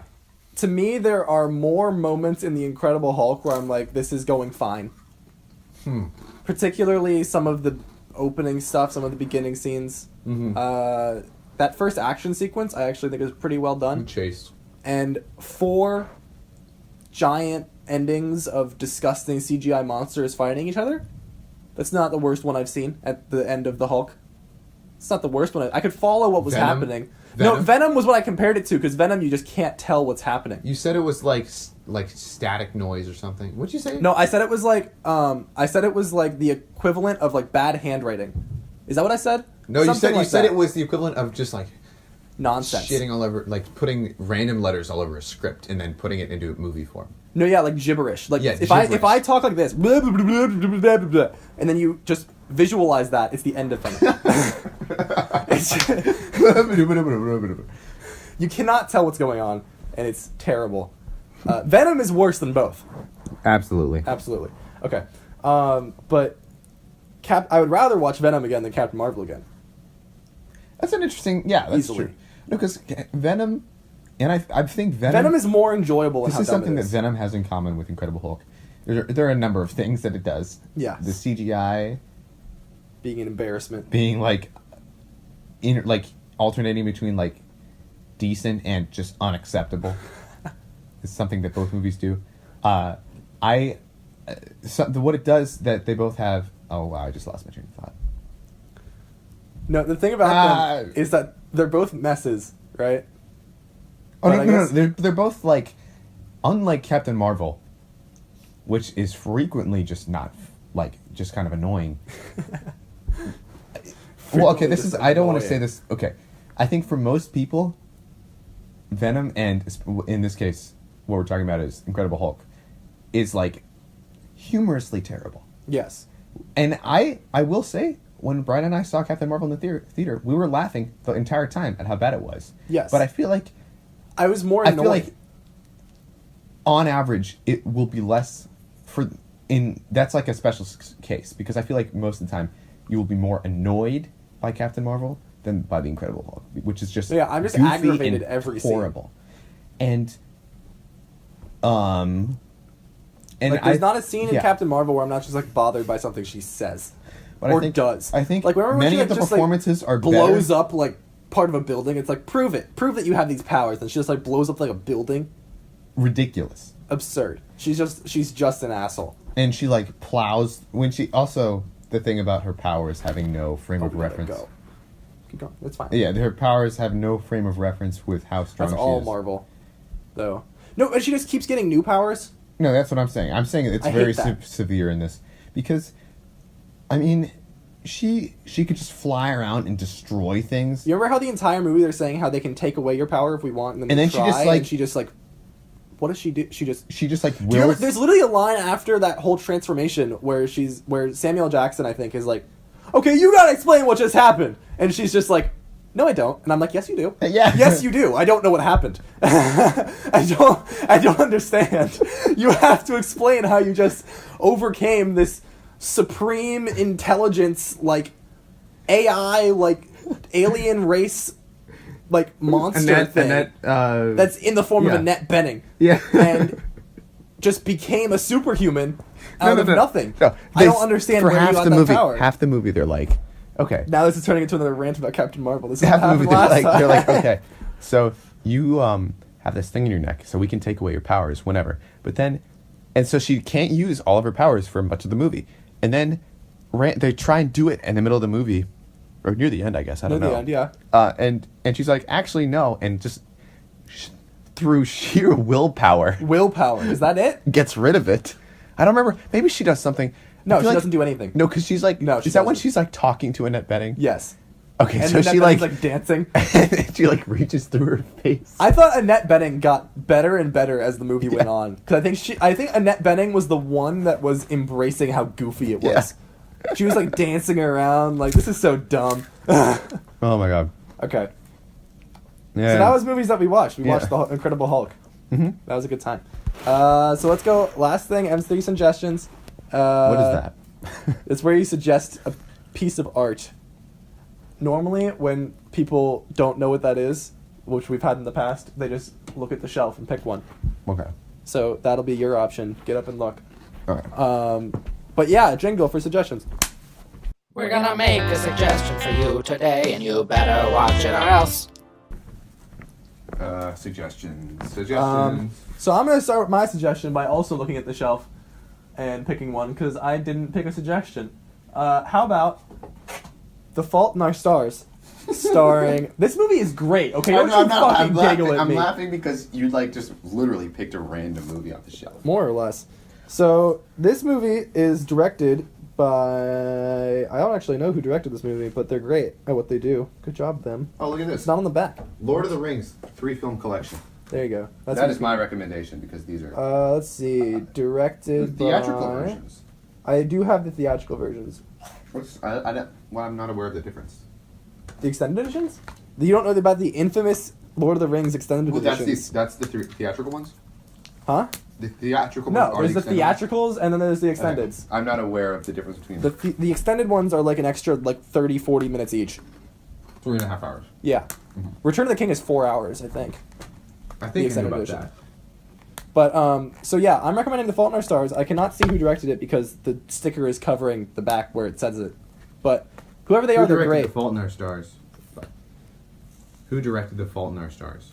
to me, there are more moments in the Incredible Hulk where I'm like, this is going fine. Particularly some of the opening stuff, some of the beginning scenes. That first action sequence, I actually think is pretty well done. Chase. And 4 giant endings of disgusting CGI monsters fighting each other. That's not the worst one I've seen at the end of the Hulk. It's not the worst one. I could follow what was Venom? happening. Venom? No, Venom was what I compared it to, because Venom, you just can't tell what's happening. You said it was like static noise or something. What'd you say? No, I said it was like the equivalent of like bad handwriting. Is that what I said? No, you Something said like that. it was the equivalent of just like nonsense. shitting all over, like putting random letters all over a script and then putting it into movie form. No, yeah, like gibberish. Like Yeah, if gibberish. I talk like this, blah, blah, blah, blah, blah, blah, blah, blah, and then you just visualize that, it's the end of Venom. You cannot tell what's going on, and it's terrible. Venom is worse than both. Absolutely. Absolutely. Okay. But I would rather watch Venom again than Captain Marvel again. That's an interesting. Yeah, that's Easily. true. No, because Venom, and I think Venom Is more enjoyable. This is something that Venom has in common with Incredible Hulk. There are a number of things that it does. Yeah. The CGI being an embarrassment. being like, alternating between like decent and just unacceptable. Is something that both movies do. What it does that they both have. Oh wow! I just lost my train of thought. No, the thing about them is that they're both messes, right? Oh But I no! guess- They're both like, unlike Captain Marvel, which is frequently just not just kind of annoying. Well, okay, this is. I don't want to say this. Okay, I think for most people, Venom and in this case, what we're talking about is Incredible Hulk, is like humorously terrible. Yes. And I will say, when Brian and I saw Captain Marvel in the theater, we were laughing the entire time at how bad it was. Yes. But I feel like I was more annoyed. I feel like on average it will be less that's like a special case, because I feel like most of the time you will be more annoyed by Captain Marvel than by the Incredible Hulk, which is just I'm just goofy aggravated and every scene. horrible. And like, there's not a scene in yeah. Captain Marvel where I'm not just like bothered by something she says But or I think, does. I think like remember when many she, of the just, performances are blows better. up like part of a building. It's like prove that you have these powers. And she just like blows up like a building. Ridiculous. Absurd. She's just an asshole. And she like plows when she also the thing about her powers having no frame of reference. Go. Keep going. That's fine. Yeah, her powers have no frame of reference with how strong That's she all is. Marvel, though. No, and she just keeps getting new powers. No, that's what I'm saying. I'm saying it's I very hate that. severe in this because, I mean, she could just fly around and destroy things. You remember how the entire movie they're saying how they can take away your power if we want, and then, And then she just, like- what does she do? She just like Do you remember, wills. there's literally a line after that whole transformation where Samuel Jackson, I think, is like, okay, you gotta explain what just happened. And she's just like, no, I don't. And I'm like, yes, you do. Yeah. Yes, you do. I don't know what happened. I don't understand. You have to explain how you just overcame this supreme intelligence, like, AI, like, alien race, like, monster thing. That's in the form of Annette Bening. Yeah. And just became a superhuman out of nothing. No, I don't understand for where half you got the that movie. power. Half the movie, they're like, okay. Now this is turning into another rant about Captain Marvel. This is Half what the movie, happened last they're like, time. okay, so you have this thing in your neck, so we can take away your powers whenever. But then, and so she can't use all of her powers for much of the movie. And then they try and do it in the middle of the movie, or near the end, I guess. I don't know. Near the end, yeah. And she's like, actually, no, and just through sheer willpower, Is that it? gets rid of it. I don't remember. Maybe she does something. No, I she feel like- doesn't do anything. No, because she's like. No, she is that when doesn't. she's like talking to Annette Bening? Yes. Okay, And so Annette she Bening's, like dancing. she like reaches through her face. I thought Annette Bening got better and better as the movie went on. Because I think Annette Bening was the one that was embracing how goofy it was. Yeah. She was like dancing around, like, this is so dumb. Oh my god. Okay. Yeah. So that was movies that we watched. We Yeah. watched The Incredible Hulk. Mm-hmm. That was a good time. So let's go. Last thing, M's 3 suggestions. What is that? It's where you suggest a piece of art. Normally, when people don't know what that is, which we've had in the past, they just look at the shelf and pick one. Okay. So that'll be your option. Get up and look. Okay. But yeah, jingle for suggestions. We're gonna make a suggestion for you today, and you better watch it or else. Suggestions. So I'm gonna start with my suggestion by also looking at the shelf and picking one because I didn't pick a suggestion. How about The Fault in Our Stars, starring? This movie is great. Okay, don't you fucking giggle at me. I'm laughing because you like just literally picked a random movie off the shelf. More or less. So this movie is directed by, I don't actually know who directed this movie, but they're great at what they do. Good job, them. Oh, look at It's this. not on the back. Lord of the Rings 3-film collection. There you go. That's That is my recommendation because these are Let's see. Directed theatrical by... versions. I do have the theatrical versions. I'm not aware of the difference. The extended editions? You don't know about the infamous Lord of the Rings extended Well, editions? that's the theatrical ones. Huh? The theatrical No, ones are there's the extended ones? theatricals and then there's the Okay. extendeds. I'm not aware of the difference between The extended ones are like an extra 30, 40 minutes each. 3.5 hours. Yeah. Return of the King is 4 hours, I think. I The think I knew extended about edition. that. But, so yeah, I'm recommending The Fault in Our Stars. I cannot see who directed it because the sticker is covering the back where it says it. But whoever they are, they're great. The Fault in Our Stars? Who directed The Fault in Our Stars?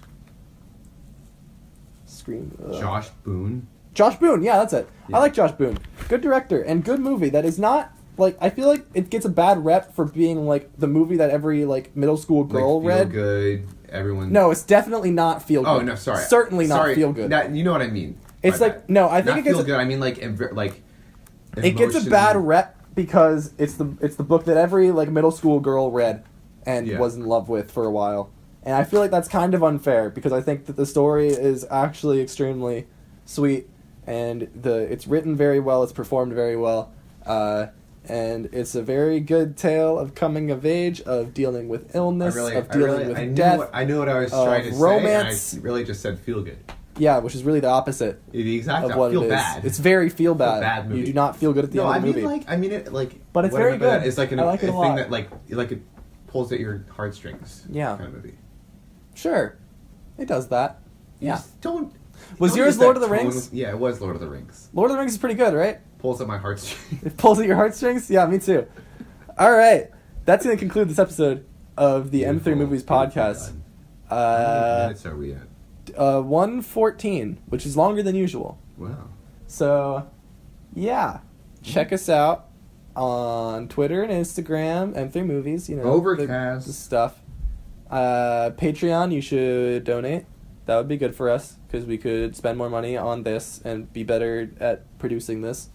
Josh Boone. Josh Boone, yeah, that's it. Yeah. I like Josh Boone. Good director and good movie that is not, like, I feel like it gets a bad rep for being, like, the movie that every, like, middle school girl Feel read. good. Everyone. No, it's definitely not feel good. Oh no, sorry. Certainly not Sorry, feel good. You know what I mean. It's My like, bad. no, I think Not it gets feel a, good. I mean like it gets a bad rep because it's the book that every, like, middle school girl read and Yeah. was in love with for a while. And I feel like that's kind of unfair because I think that the story is actually extremely sweet, and it's written very well, it's performed very well, and it's a very good tale of coming of age, of dealing with illness, of dealing with death. I knew what I was trying to romance. say, and I really just said feel good. Yeah, which is really the opposite Exactly. of what feel it is. bad. It's very feel It's a bad. bad movie. You do not feel good at the end of the movie. But it's very good. It's like I like it a thing lot. that like it pulls at your heartstrings. Yeah. Kind of movie. Sure, it does that. You Yeah. just don't. Was don't yours use that Lord of the tone Rings? with- yeah, it was Lord of the Rings. Lord of the Rings is pretty good, right? Pulls at my heartstrings. It pulls at your heartstrings? Yeah, me too. All right. That's going to conclude this episode of the M3 Movies podcast. How many minutes are we at? 1:14, which is longer than usual. Wow. So, yeah. Check us out on Twitter and Instagram, M3 Movies, you know. Overcast. The stuff. Patreon, you should donate. That would be good for us, because we could spend more money on this and be better at producing this.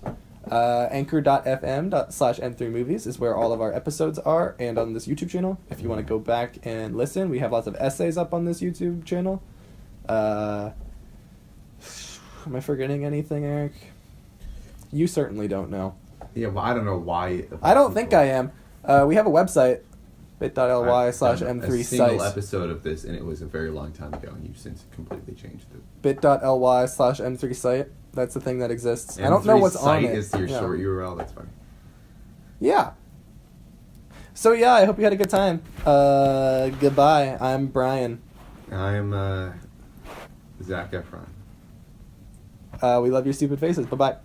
Anchor.fm/M3movies is where all of our episodes are, and on this YouTube channel. If you want to go back and listen, we have lots of essays up on this YouTube channel. Am I forgetting anything, Eric? You certainly don't know. Yeah, well, I don't know why. I don't think I am. We have a website, bit.ly/M3 a single site. episode of this, and it was a very long time ago, and you've since completely changed it. bit.ly/M3 site. That's the thing that exists. I don't know what's on it. Is your Yeah. short URL. That's funny. Yeah. So yeah, I hope you had a good time. Goodbye. I'm Brian. I'm Zac Efron. We love your stupid faces. Bye-bye.